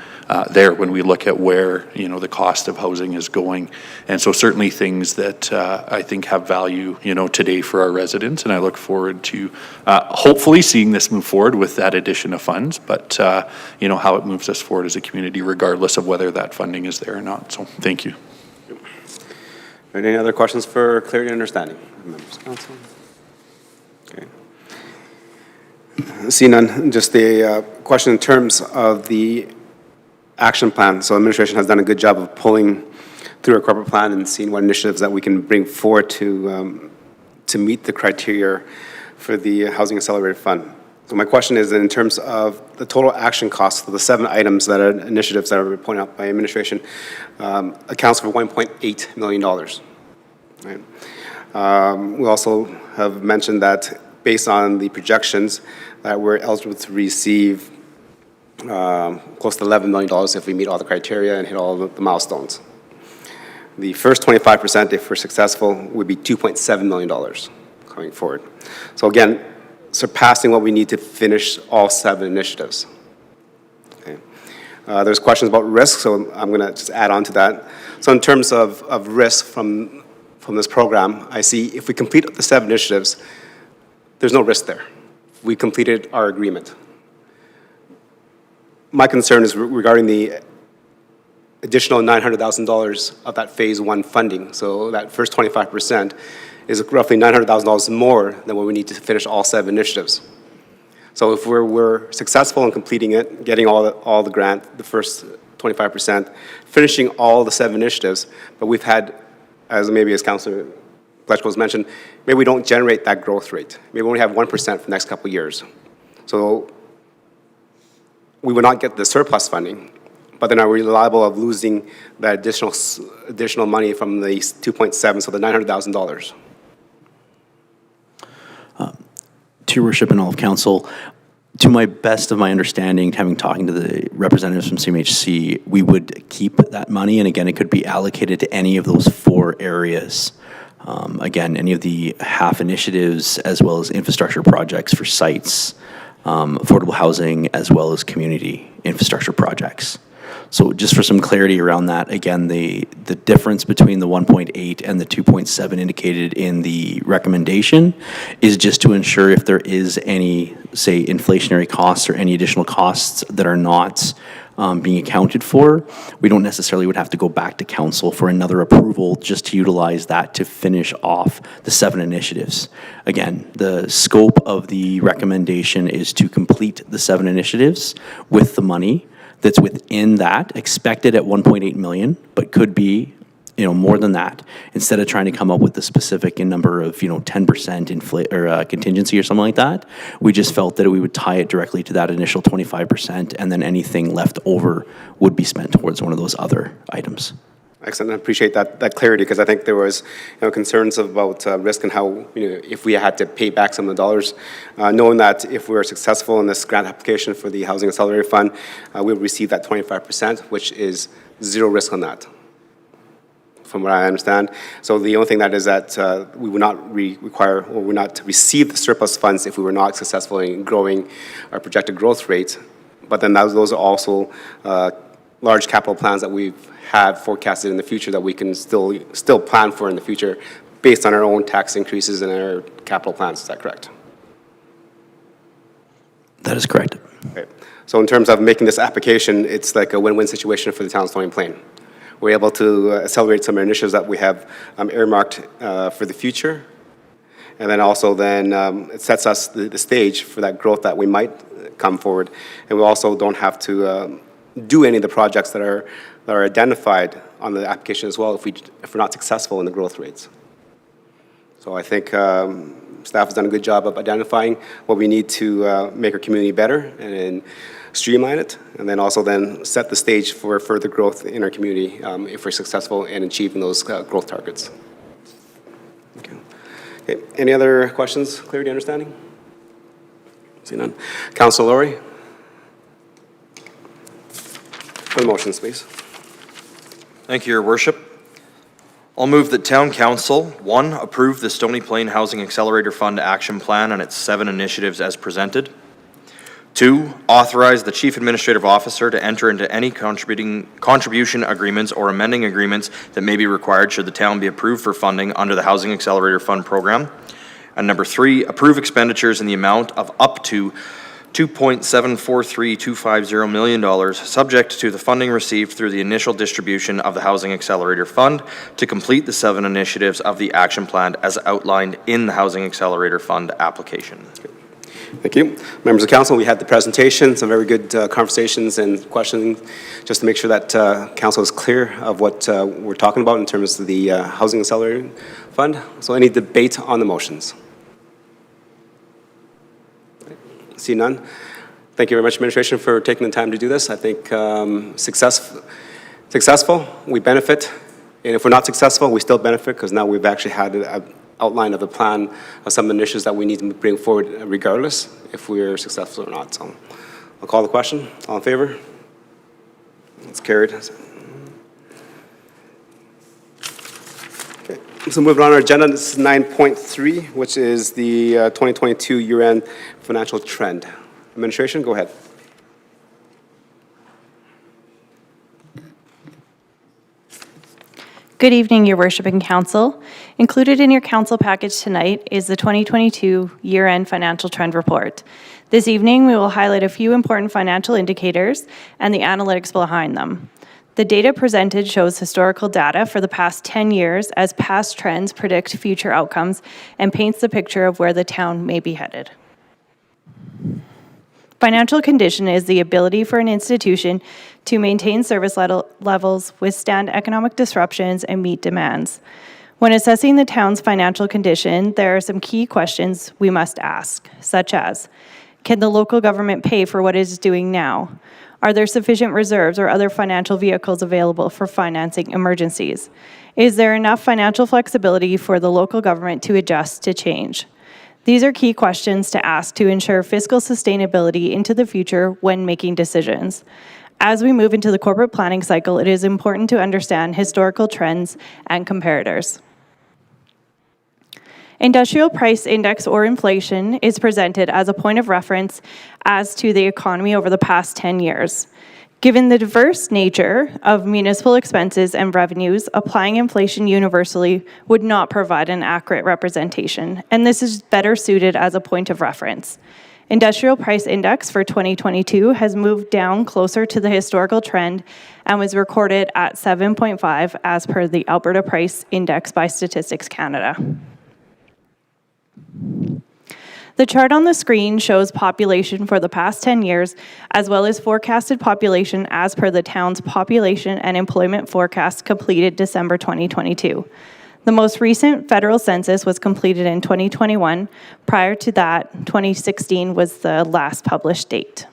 there when we look at where, the cost of housing is going. And so certainly things that I think have value, today for our residents. And I look forward to hopefully seeing this move forward with that addition of funds, but how it moves us forward as a community, regardless of whether that funding is there or not. So thank you. Any other questions for clarity and understanding? Members of council? Okay. See none. Just a question in terms of the action plan. So administration has done a good job of pulling through our corporate plan and seeing what initiatives that we can bring forward to meet the criteria for the Housing Accelerator Fund. So my question is, in terms of the total action costs for the 7 items that are initiatives that are pointed out by administration, accounts for $1.8 million. Right? We also have mentioned that based on the projections that we're eligible to receive close to $11 million if we meet all the criteria and hit all the milestones. The first 25%, if we're successful, would be $2.7 million coming forward. So again, surpassing what we need to finish all 7 initiatives. Okay. There's questions about risk, so I'm going to just add on to that. So in terms of risk from this program, I see if we complete the 7 initiatives, there's no risk there. We completed our agreement. My concern is regarding the additional $900,000 of that Phase 1 funding. So that first 25% is roughly $900,000 more than what we need to finish all 7 initiatives. So if we're successful in completing it, getting all the grant, the first 25%, finishing all the 7 initiatives, but we've had, as Councillor Fletchko's mentioned, maybe we don't generate that growth rate. Maybe we only have 1% for the next couple of years. So we will not get the surplus funding, but then are we liable of losing that additional money from the 2.7, so the $900,000? To your worship and all of council, to my best of my understanding, having talking to the representatives from CMHC, we would keep that money, and again, it could be allocated to any of those 4 areas. Again, any of the HAF initiatives, as well as infrastructure projects for sites, affordable housing, as well as community infrastructure projects. So just for some clarity around that, again, the difference between the 1.8 and the 2.7 indicated in the recommendation is just to ensure if there is any, say, inflationary costs or any additional costs that are not being accounted for, we don't necessarily would have to go back to council for another approval just to utilize that to finish off the 7 initiatives. Again, the scope of the recommendation is to complete the 7 initiatives with the money that's within that, expected at 1.8 million, but could be, more than that, instead of trying to come up with the specific number of, 10% contingency or something like that. We just felt that we would tie it directly to that initial 25%, and then anything left over would be spent towards one of those other items. Excellent. I appreciate that clarity, because I think there was concerns about risk and how if we had to pay back some of the dollars, knowing that if we were successful in this grant application for the Housing Accelerator Fund, we would receive that 25%, which is 0 risk on that, from what I understand. So the only thing that is that we would not require or would not receive the surplus funds if we were not successful in growing our projected growth rate. But then those are also large capital plans that we've had forecasted in the future that we can still plan for in the future based on our own tax increases and our capital plans. Is that correct? That is correct. Okay. So in terms of making this application, it's like a win-win situation for the town of Stony Plain. We're able to accelerate some initiatives that we have earmarked for the future. And then also it sets us the stage for that growth that we might come forward. And we also don't have to do any of the projects that are identified on the application as well if we're not successful in the growth rates. So I think staff has done a good job of identifying what we need to make our community better and streamline it, and then also set the stage for further growth in our community if we're successful in achieving those growth targets. Okay. Any other questions, clarity, understanding? See none. Councilor Laurie? For the motions, please. Thank you, Your Worship. I'll move that Town Council, 1, approve the Stony Plain Housing Accelerator Fund Action Plan and its 7 initiatives as presented. 2, authorize the Chief Administrative Officer to enter into any contribution agreements or amending agreements that may be required should the town be approved for funding under the Housing Accelerator Fund program. And number 3, approve expenditures in the amount of up to $2.743250 million, subject to the funding received through the initial distribution of the Housing Accelerator Fund to complete the 7 initiatives of the action plan as outlined in the Housing Accelerator Fund application. Thank you. Members of council, we had the presentation, some very good conversations and questioning, just to make sure that council is clear of what we're talking about in terms of the Housing Accelerator Fund. So any debate on the motions? See none. Thank you very much, administration, for taking the time to do this. I think successful, we benefit. And if we're not successful, we still benefit because now we've actually had an outline of a plan of some initiatives that we need to bring forward regardless if we're successful or not. So I'll call the question. All in favor? It's carried. Okay. So moving on our agenda, this is 9.3, which is the 2022 year-end financial trend. Administration, go ahead. Good evening, Your Worship and Council. Included in your council package tonight is the 2022 year-end financial trend report. This evening, we will highlight a few important financial indicators and the analytics behind them. The data presented shows historical data for the past 10 years as past trends predict future outcomes and paints the picture of where the town may be headed. Financial condition is the ability for an institution to maintain service levels, withstand economic disruptions, and meet demands. When assessing the town's financial condition, there are some key questions we must ask, such as, can the local government pay for what it is doing now? Are there sufficient reserves or other financial vehicles available for financing emergencies? Is there enough financial flexibility for the local government to adjust to change? These are key questions to ask to ensure fiscal sustainability into the future when making decisions. As we move into the corporate planning cycle, it is important to understand historical trends and comparators. Industrial price index or inflation is presented as a point of reference as to the economy over the past 10 years. Given the diverse nature of municipal expenses and revenues, applying inflation universally would not provide an accurate representation, and this is better suited as a point of reference. Industrial price index for 2022 has moved down closer to the historical trend and was recorded at 7.5 as per the Alberta Price Index by Statistics Canada. The chart on the screen shows population for the past 10 years, as well as forecasted population as per the town's population and employment forecast completed December 2022. The most recent federal census was completed in 2021. Prior to that, 2016 was the last published date.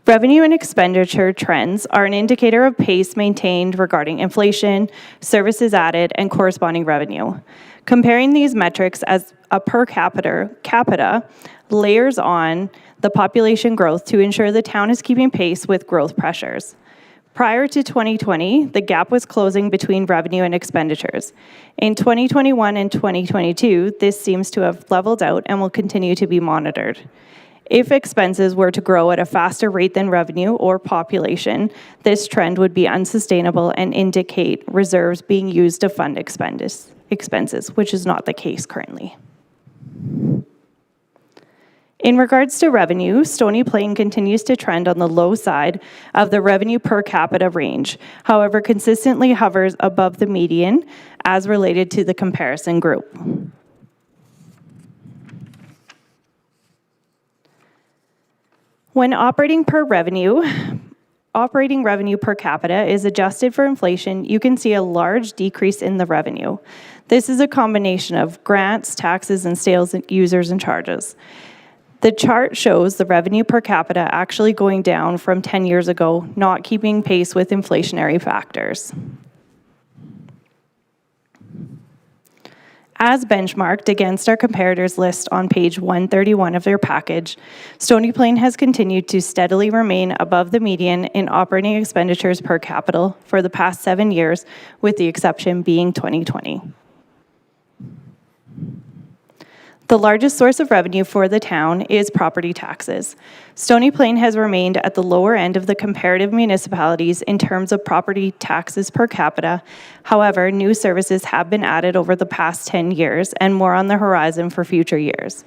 Revenue and expenditure trends are an indicator of pace maintained regarding inflation, services added, and corresponding revenue. Comparing these metrics as a per capita layers on the population growth to ensure the town is keeping pace with growth pressures. Prior to 2020, the gap was closing between revenue and expenditures. In 2021 and 2022, this seems to have leveled out and will continue to be monitored. If expenses were to grow at a faster rate than revenue or population, this trend would be unsustainable and indicate reserves being used to fund expenses, which is not the case currently. In regards to revenue, Stony Plain continues to trend on the low side of the revenue per capita range, however, consistently hovers above the median as related to the comparison group. When operating revenue per capita is adjusted for inflation, you can see a large decrease in the revenue. This is a combination of grants, taxes, and sales users and charges. The chart shows the revenue per capita actually going down from 10 years ago, not keeping pace with inflationary factors. As benchmarked against our comparators list on page 131 of their package, Stony Plain has continued to steadily remain above the median in operating expenditures per capita for the past 7 years, with the exception being 2020. The largest source of revenue for the town is property taxes. Stony Plain has remained at the lower end of the comparative municipalities in terms of property taxes per capita. However, new services have been added over the past 10 years and more on the horizon for future years.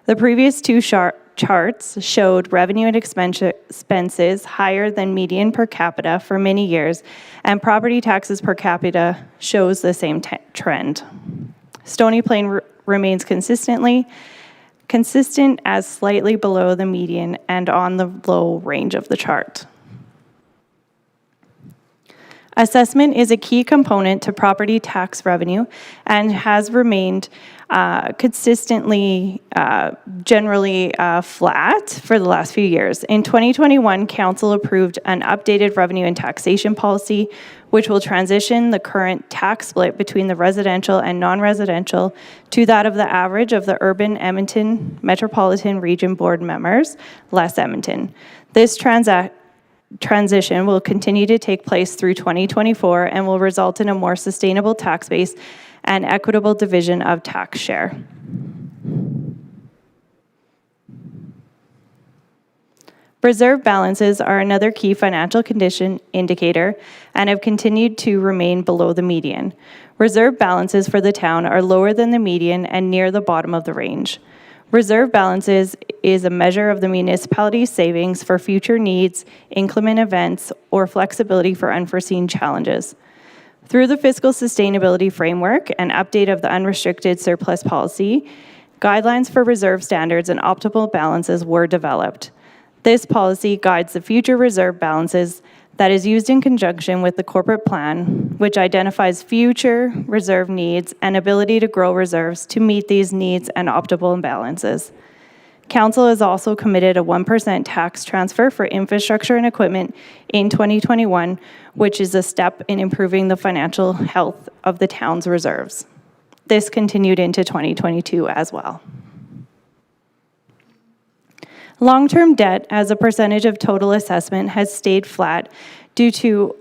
The previous two charts showed revenue and expenses higher than median per capita for many years, and property taxes per capita shows the same trend. Stony Plain remains consistent as slightly below the median and on the low range of the chart. Assessment is a key component to property tax revenue and has remained consistently, generally flat for the last few years. In 2021, Council approved an updated revenue and taxation policy, which will transition the current tax split between the residential and non-residential to that of the average of the urban Edmonton Metropolitan Region Board members, less Edmonton. This transition will continue to take place through 2024 and will result in a more sustainable tax base and equitable division of tax share. Reserve balances are another key financial condition indicator and have continued to remain below the median. Reserve balances for the town are lower than the median and near the bottom of the range. Reserve balances is a measure of the municipality's savings for future needs, inclement events, or flexibility for unforeseen challenges. Through the fiscal sustainability framework and update of the unrestricted surplus policy, guidelines for reserve standards and optimal balances were developed. This policy guides the future reserve balances that is used in conjunction with the corporate plan, which identifies future reserve needs and ability to grow reserves to meet these needs and optimal balances. Council has also committed a 1% tax transfer for infrastructure and equipment in 2021, which is a step in improving the financial health of the town's reserves. This continued into 2022 as well. Long-term debt as a percentage of total assessment has stayed flat due to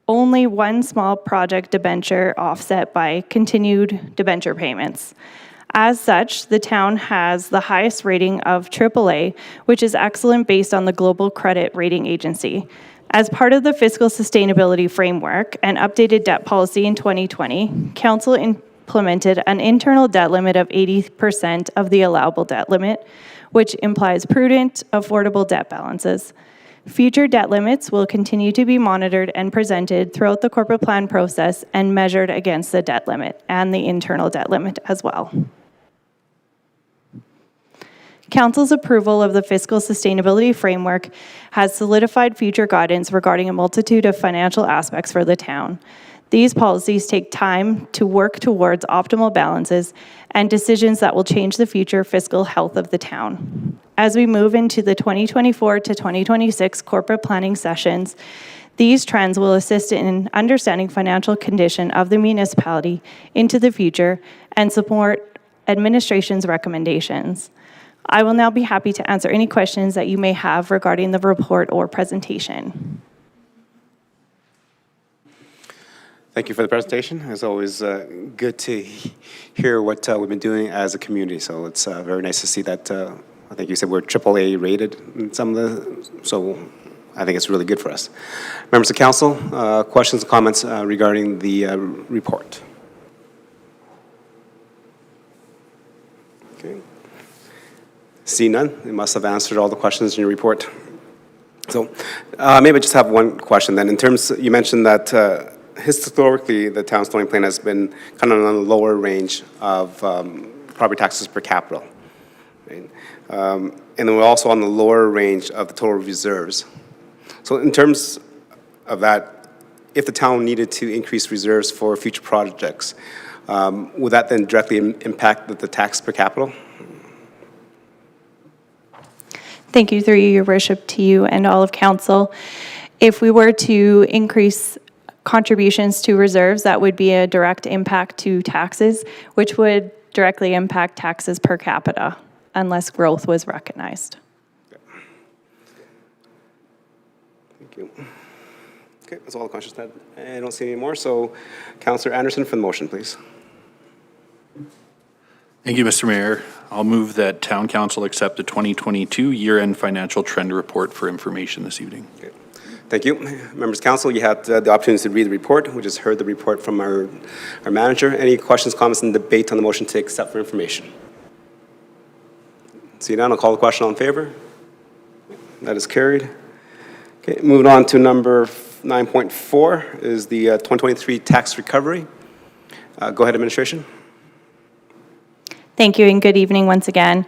only one small project debenture offset by continued debenture payments. As such, the town has the highest rating of AAA, which is excellent based on the Global Credit Rating Agency. As part of the fiscal sustainability framework and updated debt policy in 2020, Council implemented an internal debt limit of 80% of the allowable debt limit, which implies prudent, affordable debt balances. Future debt limits will continue to be monitored and presented throughout the corporate plan process and measured against the debt limit and the internal debt limit as well. Council's approval of the fiscal sustainability framework has solidified future guidance regarding a multitude of financial aspects for the town. These policies take time to work towards optimal balances and decisions that will change the future fiscal health of the town. As we move into the 2024 to 2026 corporate planning sessions, these trends will assist in understanding financial condition of the municipality into the future and support administration's recommendations. I will now be happy to answer any questions that you may have regarding the report or presentation. Thank you for the presentation. It's always good to hear what we've been doing as a community. So it's very nice to see that. I think you said we're AAA rated in some of the, so I think it's really good for us. Members of council, questions and comments regarding the report? Okay. See none. You must have answered all the questions in your report. So maybe I just have one question then. In terms, you mentioned that historically, the town's zoning plan has been kind of on the lower range of property taxes per capita. Right? And then we're also on the lower range of the total reserves. So in terms of that, if the town needed to increase reserves for future projects, would that then directly impact the tax per capita? Thank you, through your worship, to you and all of council. If we were to increase contributions to reserves, that would be a direct impact to taxes, which would directly impact taxes per capita unless growth was recognized. Thank you. Okay, that's all the questions that I don't see any more. So, Councillor Anderson for the motion, please. Thank you, Mr. Mayor. I'll move that Town Council accept the 2022 year-end financial trend report for information this evening. Okay. Thank you. Members of council, you had the opportunity to read the report. We just heard the report from our manager. Any questions, comments, and debate on the motion to accept for information? See none, I'll call the question. All in favor? That is carried. Okay, moving on to number 9.4 is the 2023 tax recovery. Go ahead, administration. Thank you and good evening once again.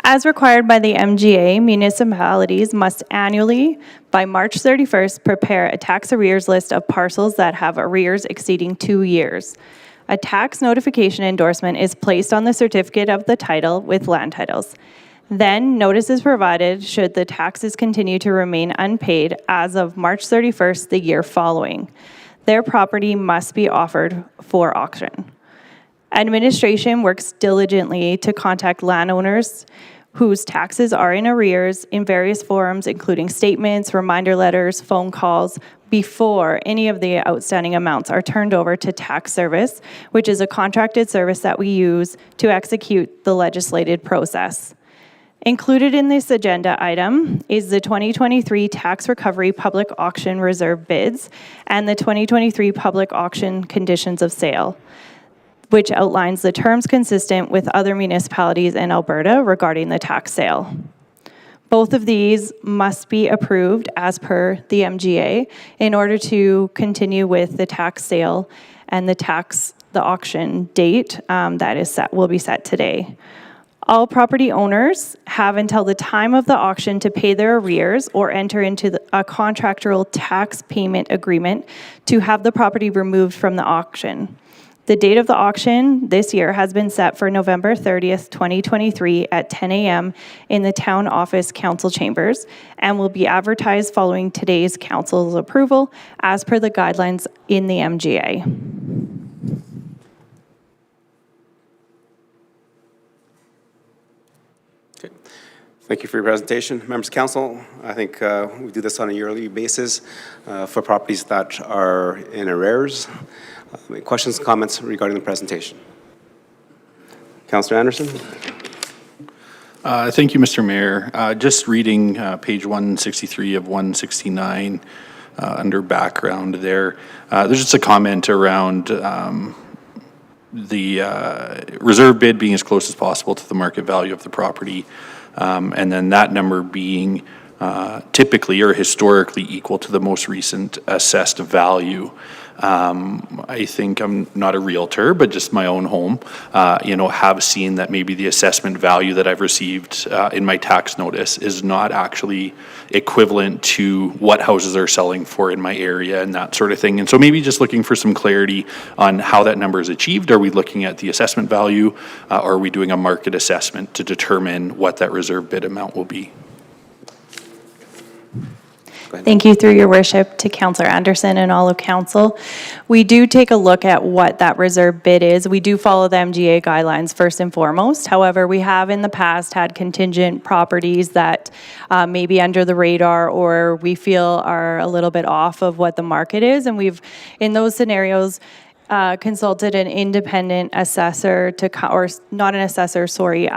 As required by the MGA, municipalities must annually, by March 31st, prepare a tax arrears list of parcels that have arrears exceeding 2 years. A tax notification endorsement is placed on the certificate of the title with land titles. Then notice is provided should the taxes continue to remain unpaid as of March 31st the year following. Their property must be offered for auction. Administration works diligently to contact landowners whose taxes are in arrears in various forums, including statements, reminder letters, phone calls, before any of the outstanding amounts are turned over to tax service, which is a contracted service that we use to execute the legislated process. Included in this agenda item is the 2023 tax recovery public auction reserve bids and the 2023 public auction conditions of sale. which outlines the terms consistent with other municipalities in Alberta regarding the tax sale. Both of these must be approved as per the MGA in order to continue with the tax sale and the auction date will be set today. All property owners have until the time of the auction to pay their arrears or enter into a contractual tax payment agreement to have the property removed from the auction. The date of the auction this year has been set for November 30th, 2023 at 10 a.m. in the Town Office Council Chambers and will be advertised following today's council's approval as per the guidelines in the MGA. Okay. Thank you for your presentation. Members of council, I think we do this on a yearly basis for properties that are in arrears. Any questions, comments regarding the presentation? Councillor Anderson? Thank you, Mr. Mayor. Just reading page 163 of 169 under background there. There's just a comment around the reserve bid being as close as possible to the market value of the property, and then that number being typically or historically equal to the most recent assessed value. I think I'm not a realtor, but just my own home, have seen that maybe the assessment value that I've received in my tax notice is not actually equivalent to what houses are selling for in my area and that sort of thing. And so maybe just looking for some clarity on how that number is achieved. Are we looking at the assessment value or are we doing a market assessment to determine what that reserve bid amount will be? Thank you, through your worship, to Councillor Anderson and all of council. We do take a look at what that reserve bid is. We do follow the MGA guidelines first and foremost. However, we have in the past had contingent properties that may be under the radar or we feel are a little bit off of what the market is. And we've, in those scenarios, consulted an independent assessor to, or not an assessor, sorry,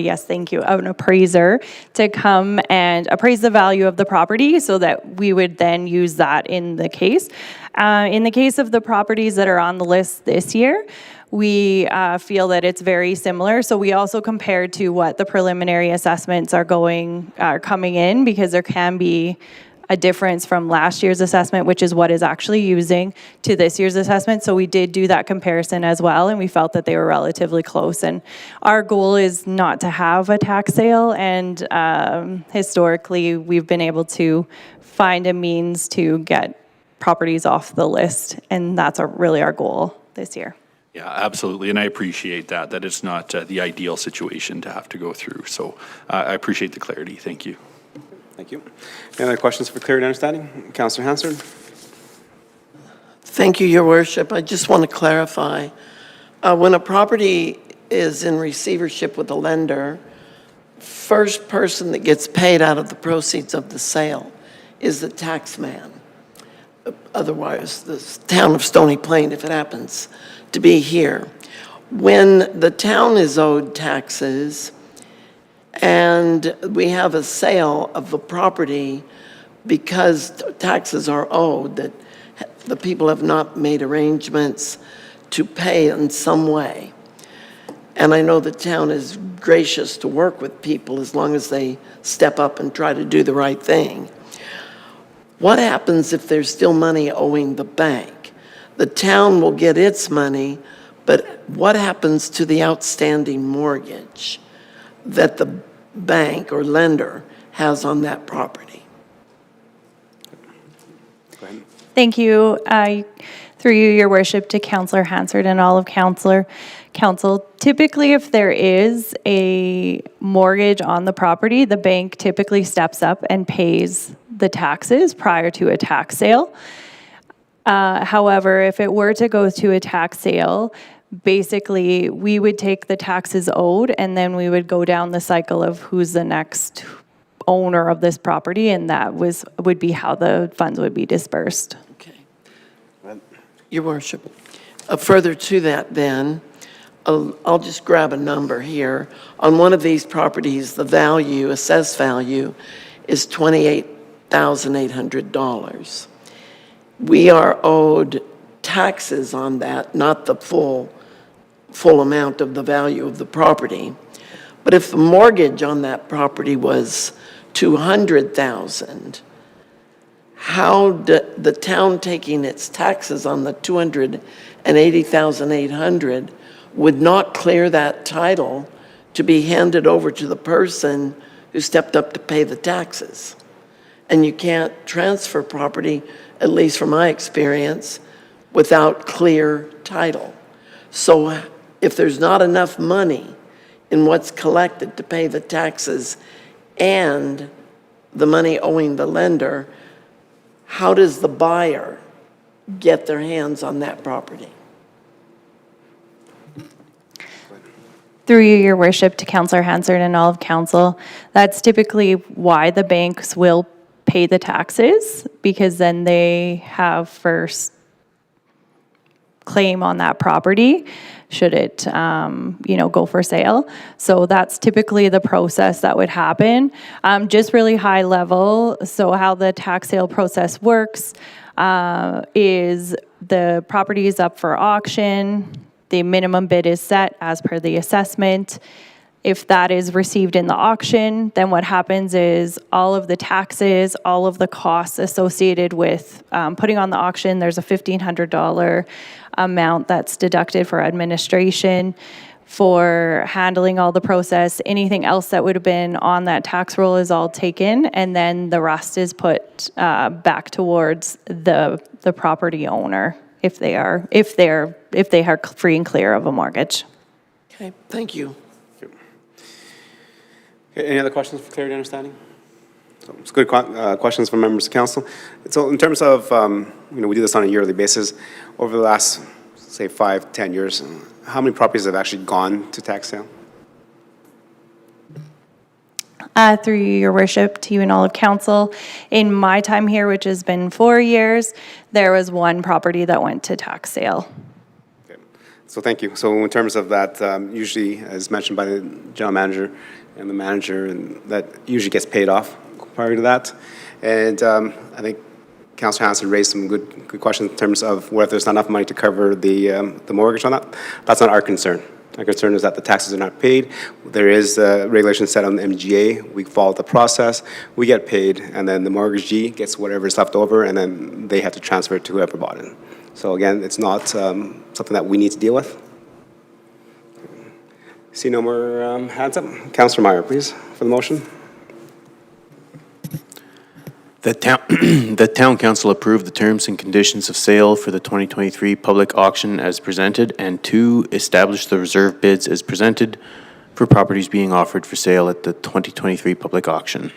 yes, thank you, an appraiser to come and appraise the value of the property so that we would then use that in the case. In the case of the properties that are on the list this year, we feel that it's very similar. So we also compared to what the preliminary assessments are coming in, because there can be a difference from last year's assessment, which is what is actually using, to this year's assessment. So we did do that comparison as well, and we felt that they were relatively close. And our goal is not to have a tax sale, and historically, we've been able to find a means to get properties off the list, and that's really our goal this year. Yeah, absolutely, and I appreciate that it's not the ideal situation to have to go through. So I appreciate the clarity. Thank you. Thank you. Any other questions for clear and understanding? Councillor Hansard? Thank you, Your Worship. I just want to clarify. When a property is in receivership with a lender, first person that gets paid out of the proceeds of the sale is the tax man. Otherwise, the town of Stony Plain, if it happens to be here. When the town is owed taxes, and we have a sale of the property because taxes are owed, that the people have not made arrangements to pay in some way. And I know the town is gracious to work with people as long as they step up and try to do the right thing. What happens if there's still money owing the bank? The town will get its money, but what happens to the outstanding mortgage that the bank or lender has on that property? Go ahead. Thank you. Through you, Your Worship, to Councillor Hansard and all of council. Typically, if there is a mortgage on the property, the bank typically steps up and pays the taxes prior to a tax sale. However, if it were to go to a tax sale, basically, we would take the taxes owed, and then we would go down the cycle of who's the next owner of this property, and that would be how the funds would be dispersed. Okay. Your Worship, further to that then, I'll just grab a number here. On one of these properties, the value, assessed value, is $28 $1,800. We are owed taxes on that, not the full amount of the value of the property. But if the mortgage on that property was $200,000, how the town taking its taxes on the $280,800 would not clear that title to be handed over to the person who stepped up to pay the taxes? And you can't transfer property, at least from my experience, without clear title. So if there's not enough money in what's collected to pay the taxes and the money owing the lender, how does the buyer get their hands on that property? Through you, Your Worship, to Councillor Hansard and all of council, that's typically why the banks will pay the taxes, because then they have first claim on that property should it, go for sale. So that's typically the process that would happen. Just really high level, so how the tax sale process works is the property is up for auction, the minimum bid is set as per the assessment. If that is received in the auction, then what happens is all of the taxes, all of the costs associated with putting on the auction, there's a $1,500 amount that's deducted for administration, for handling all the process. Anything else that would have been on that tax roll is all taken, and then the rest is put back towards the property owner if they are free and clear of a mortgage. Okay, thank you. Okay, any other questions for clarity and understanding? So it's good questions from members of council. So in terms of, we do this on a yearly basis. Over the last, say, 5-10 years, how many properties have actually gone to tax sale? Through you, Your Worship, to you and all of council, in my time here, which has been 4 years, there was one property that went to tax sale. Okay. So thank you. So in terms of that, usually, as mentioned by the general manager and the manager, and that usually gets paid off prior to that. And I think Councillor Hanson raised some good questions in terms of whether there's not enough money to cover the mortgage on that. That's not our concern. Our concern is that the taxes are not paid. There is a regulation set on the MGA. We follow the process. We get paid, and then the mortgagee gets whatever is left over, and then they have to transfer it to whoever bought it. So again, it's not something that we need to deal with. See no more hands up. Councillor Meyer, please, for the motion. The town council approved the terms and conditions of sale for the 2023 public auction as presented, and 2, establish the reserve bids as presented for properties being offered for sale at the 2023 public auction.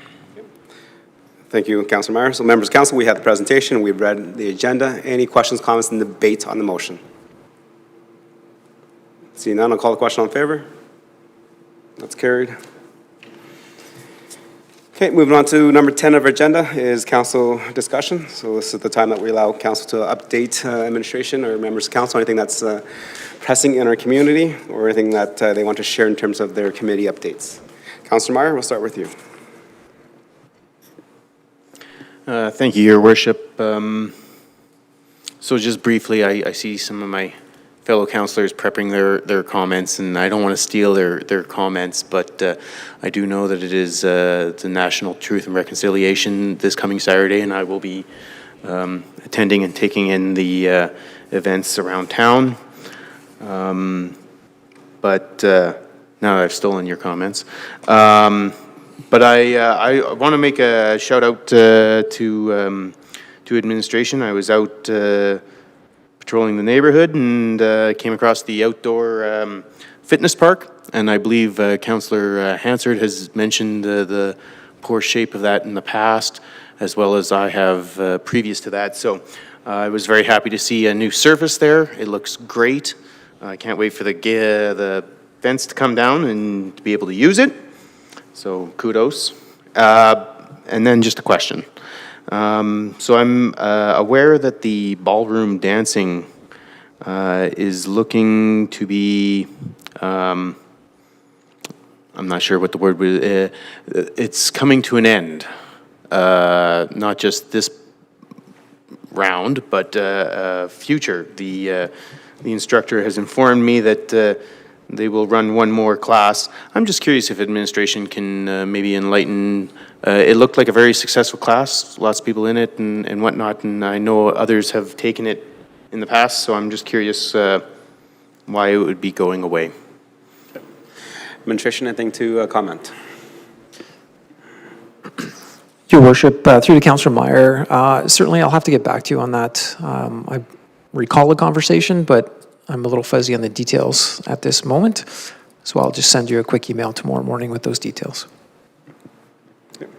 Thank you, Councillor Meyer. So members of council, we had the presentation. We've read the agenda. Any questions, comments, and debate on the motion? Seeing none, I'll call the question on favor. That's carried. Okay, moving on to number 10 of our agenda is council discussion. So this is the time that we allow council to update administration or members of council, anything that's pressing in our community or anything that they want to share in terms of their committee updates. Councillor Meyer, we'll start with you. Thank you, Your Worship. So just briefly, I see some of my fellow councillors prepping their comments, and I don't want to steal their comments, but I do know that it is the National Truth and Reconciliation this coming Saturday, and I will be attending and taking in the events around town. But now I've stolen your comments. But I want to make a shout out to administration. I was out patrolling the neighborhood and came across the outdoor fitness park, and I believe Councillor Hansard has mentioned the poor shape of that in the past, as well as I have previous to that. So I was very happy to see a new surface there. It looks great. I can't wait for the fence to come down and to be able to use it. So kudos. And then just a question. So I'm aware that the ballroom dancing is looking to be, I'm not sure what the word was, it's coming to an end. not just this round, but future. The instructor has informed me that they will run one more class. I'm just curious if administration can maybe enlighten. It looked like a very successful class, lots of people in it and whatnot, and I know others have taken it in the past, so I'm just curious why it would be going away. Administration, anything to comment? Your Worship, through to Councillor Meyer, certainly I'll have to get back to you on that. I recall the conversation, but I'm a little fuzzy on the details at this moment, so I'll just send you a quick email tomorrow morning with those details. Okay.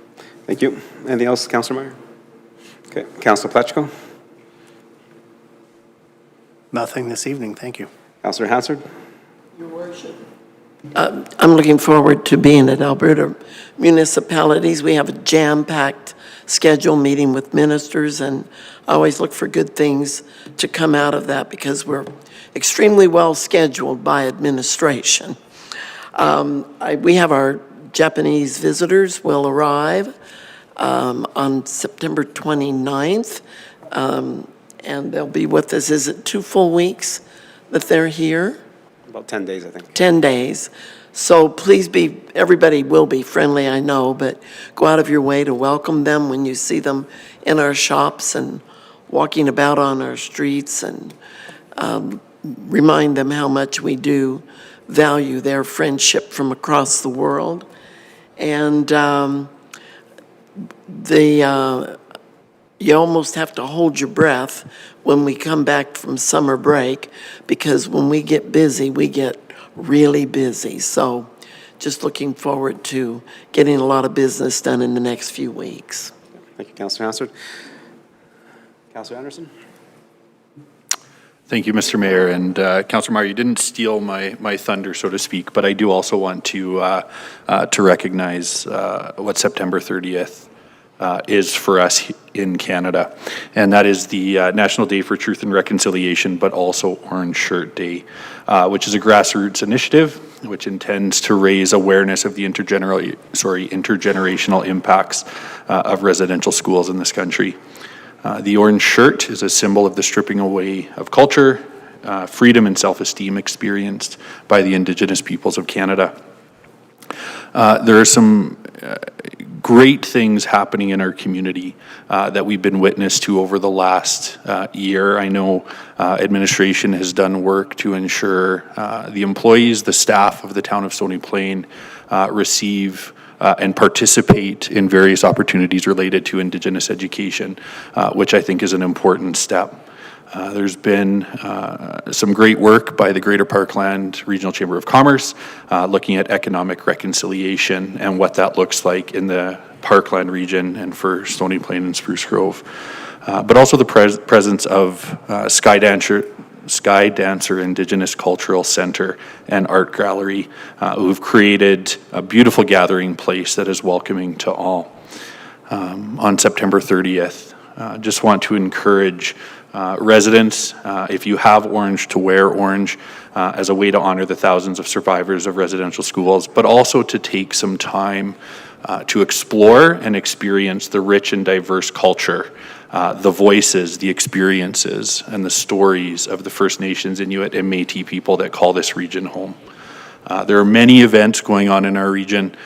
Thank you. Anything else, Councillor Meyer? Okay, Councillor Pletchko? Nothing this evening, thank you. Councillor Hansard? Your Worship. I'm looking forward to being at Alberta Municipalities. We have a jam-packed schedule meeting with ministers, and I always look for good things to come out of that because we're extremely well scheduled by administration. We have our Japanese visitors will arrive on September 29th, and they'll be with us. Is it 2 full weeks that they're here? About 10 days, I think. 10 days. So please everybody will be friendly, I know, but go out of your way to welcome them when you see them in our shops and walking about on our streets, and remind them how much we do value their friendship from across the world. And you almost have to hold your breath when we come back from summer break, because when we get busy, we get really busy. So just looking forward to getting a lot of business done in the next few weeks. Thank you, Councillor Hansard. Councillor Anderson? Thank you, Mr. Mayor. And Councillor Meyer, you didn't steal my thunder, so to speak, but I do also want to recognize what September 30th is for us in Canada. And that is the National Day for Truth and Reconciliation, but also Orange Shirt Day, which is a grassroots initiative which intends to raise awareness of the intergenerational impacts of residential schools in this country. The orange shirt is a symbol of the stripping away of culture, freedom and self-esteem experienced by the Indigenous peoples of Canada. There are some great things happening in our community that we've been witness to over the last year. I know administration has done work to ensure the employees, the staff of the town of Stony Plain receive and participate in various opportunities related to Indigenous education, which I think is an important step. There's been some great work by the Greater Parkland Regional Chamber of Commerce looking at economic reconciliation and what that looks like in the Parkland region and for Stony Plain and Spruce Grove. But also the presence of Sky Dancer Indigenous Cultural Center and Art Gallery, who've created a beautiful gathering place that is welcoming to all. On September 30th, just want to encourage residents, if you have orange, to wear orange as a way to honor the thousands of survivors of residential schools, but also to take some time to explore and experience the rich and diverse culture, the voices, the experiences, and the stories of the First Nations, Inuit, and Métis people that call this region home. There are many events going on in our region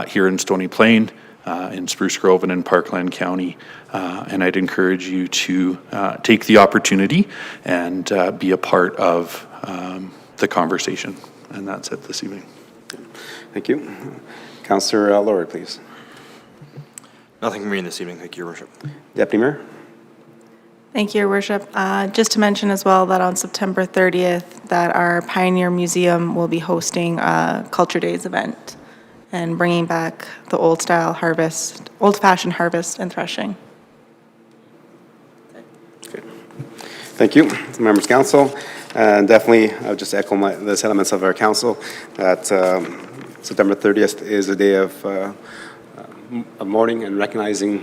here in Stony Plain, in Spruce Grove, and in Parkland County. And I'd encourage you to take the opportunity and be a part of the conversation. And that's it this evening. Thank you. Councillor Laurie, please. Nothing from me this evening. Thank you, Your Worship. Deputy Mayor? Thank you, Your Worship. Just to mention as well that on September 30th, that our Pioneer Museum will be hosting a Culture Days event and bringing back the old-style harvest, old-fashioned harvest and threshing. Okay. Thank you, members of council. And definitely, I'll just echo the sentiments of our council that September 30th is a day of mourning and recognizing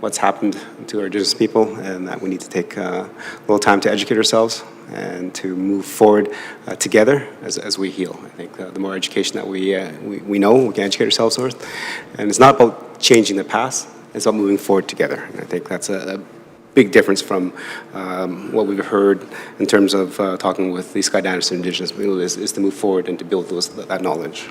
what's happened to our Indigenous people, and that we need to take a little time to educate ourselves and to move forward together as we heal. I think the more education that we know, we can educate ourselves with. And it's not about changing the past, It's about moving forward together. And I think that's a big difference from what we've heard in terms of talking with the Scott Anderson Indigenous people is to move forward and to build that knowledge.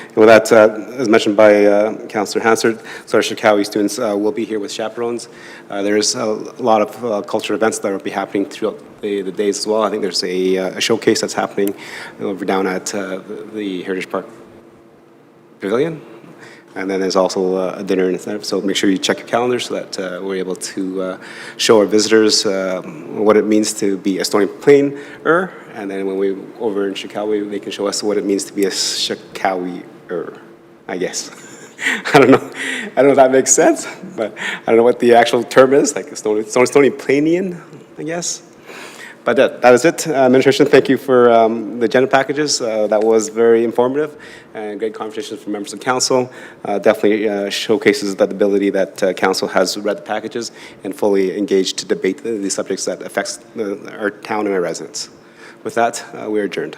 And with that, as mentioned by Councillor Hansard, so our Shikawi students will be here with chaperones. There's a lot of cultural events that will be happening throughout the days as well. I think there's a showcase that's happening over down at the Heritage Park Pavilion. And then there's also a dinner and stuff. So make sure you check your calendar so that we're able to show our visitors what it means to be Estonian Plainer. And then when we over in Shikawi, they can show us what it means to be a Shikawi-er, I guess. I don't know if that makes sense, but I don't know what the actual term is, like Estonian Planian, I guess. But that is it. Administration, thank you for the agenda packages. That was very informative and great conversations from members of council. Definitely showcases that ability that council has read the packages and fully engaged to debate the subjects that affects our town and our residents. With that, we are adjourned.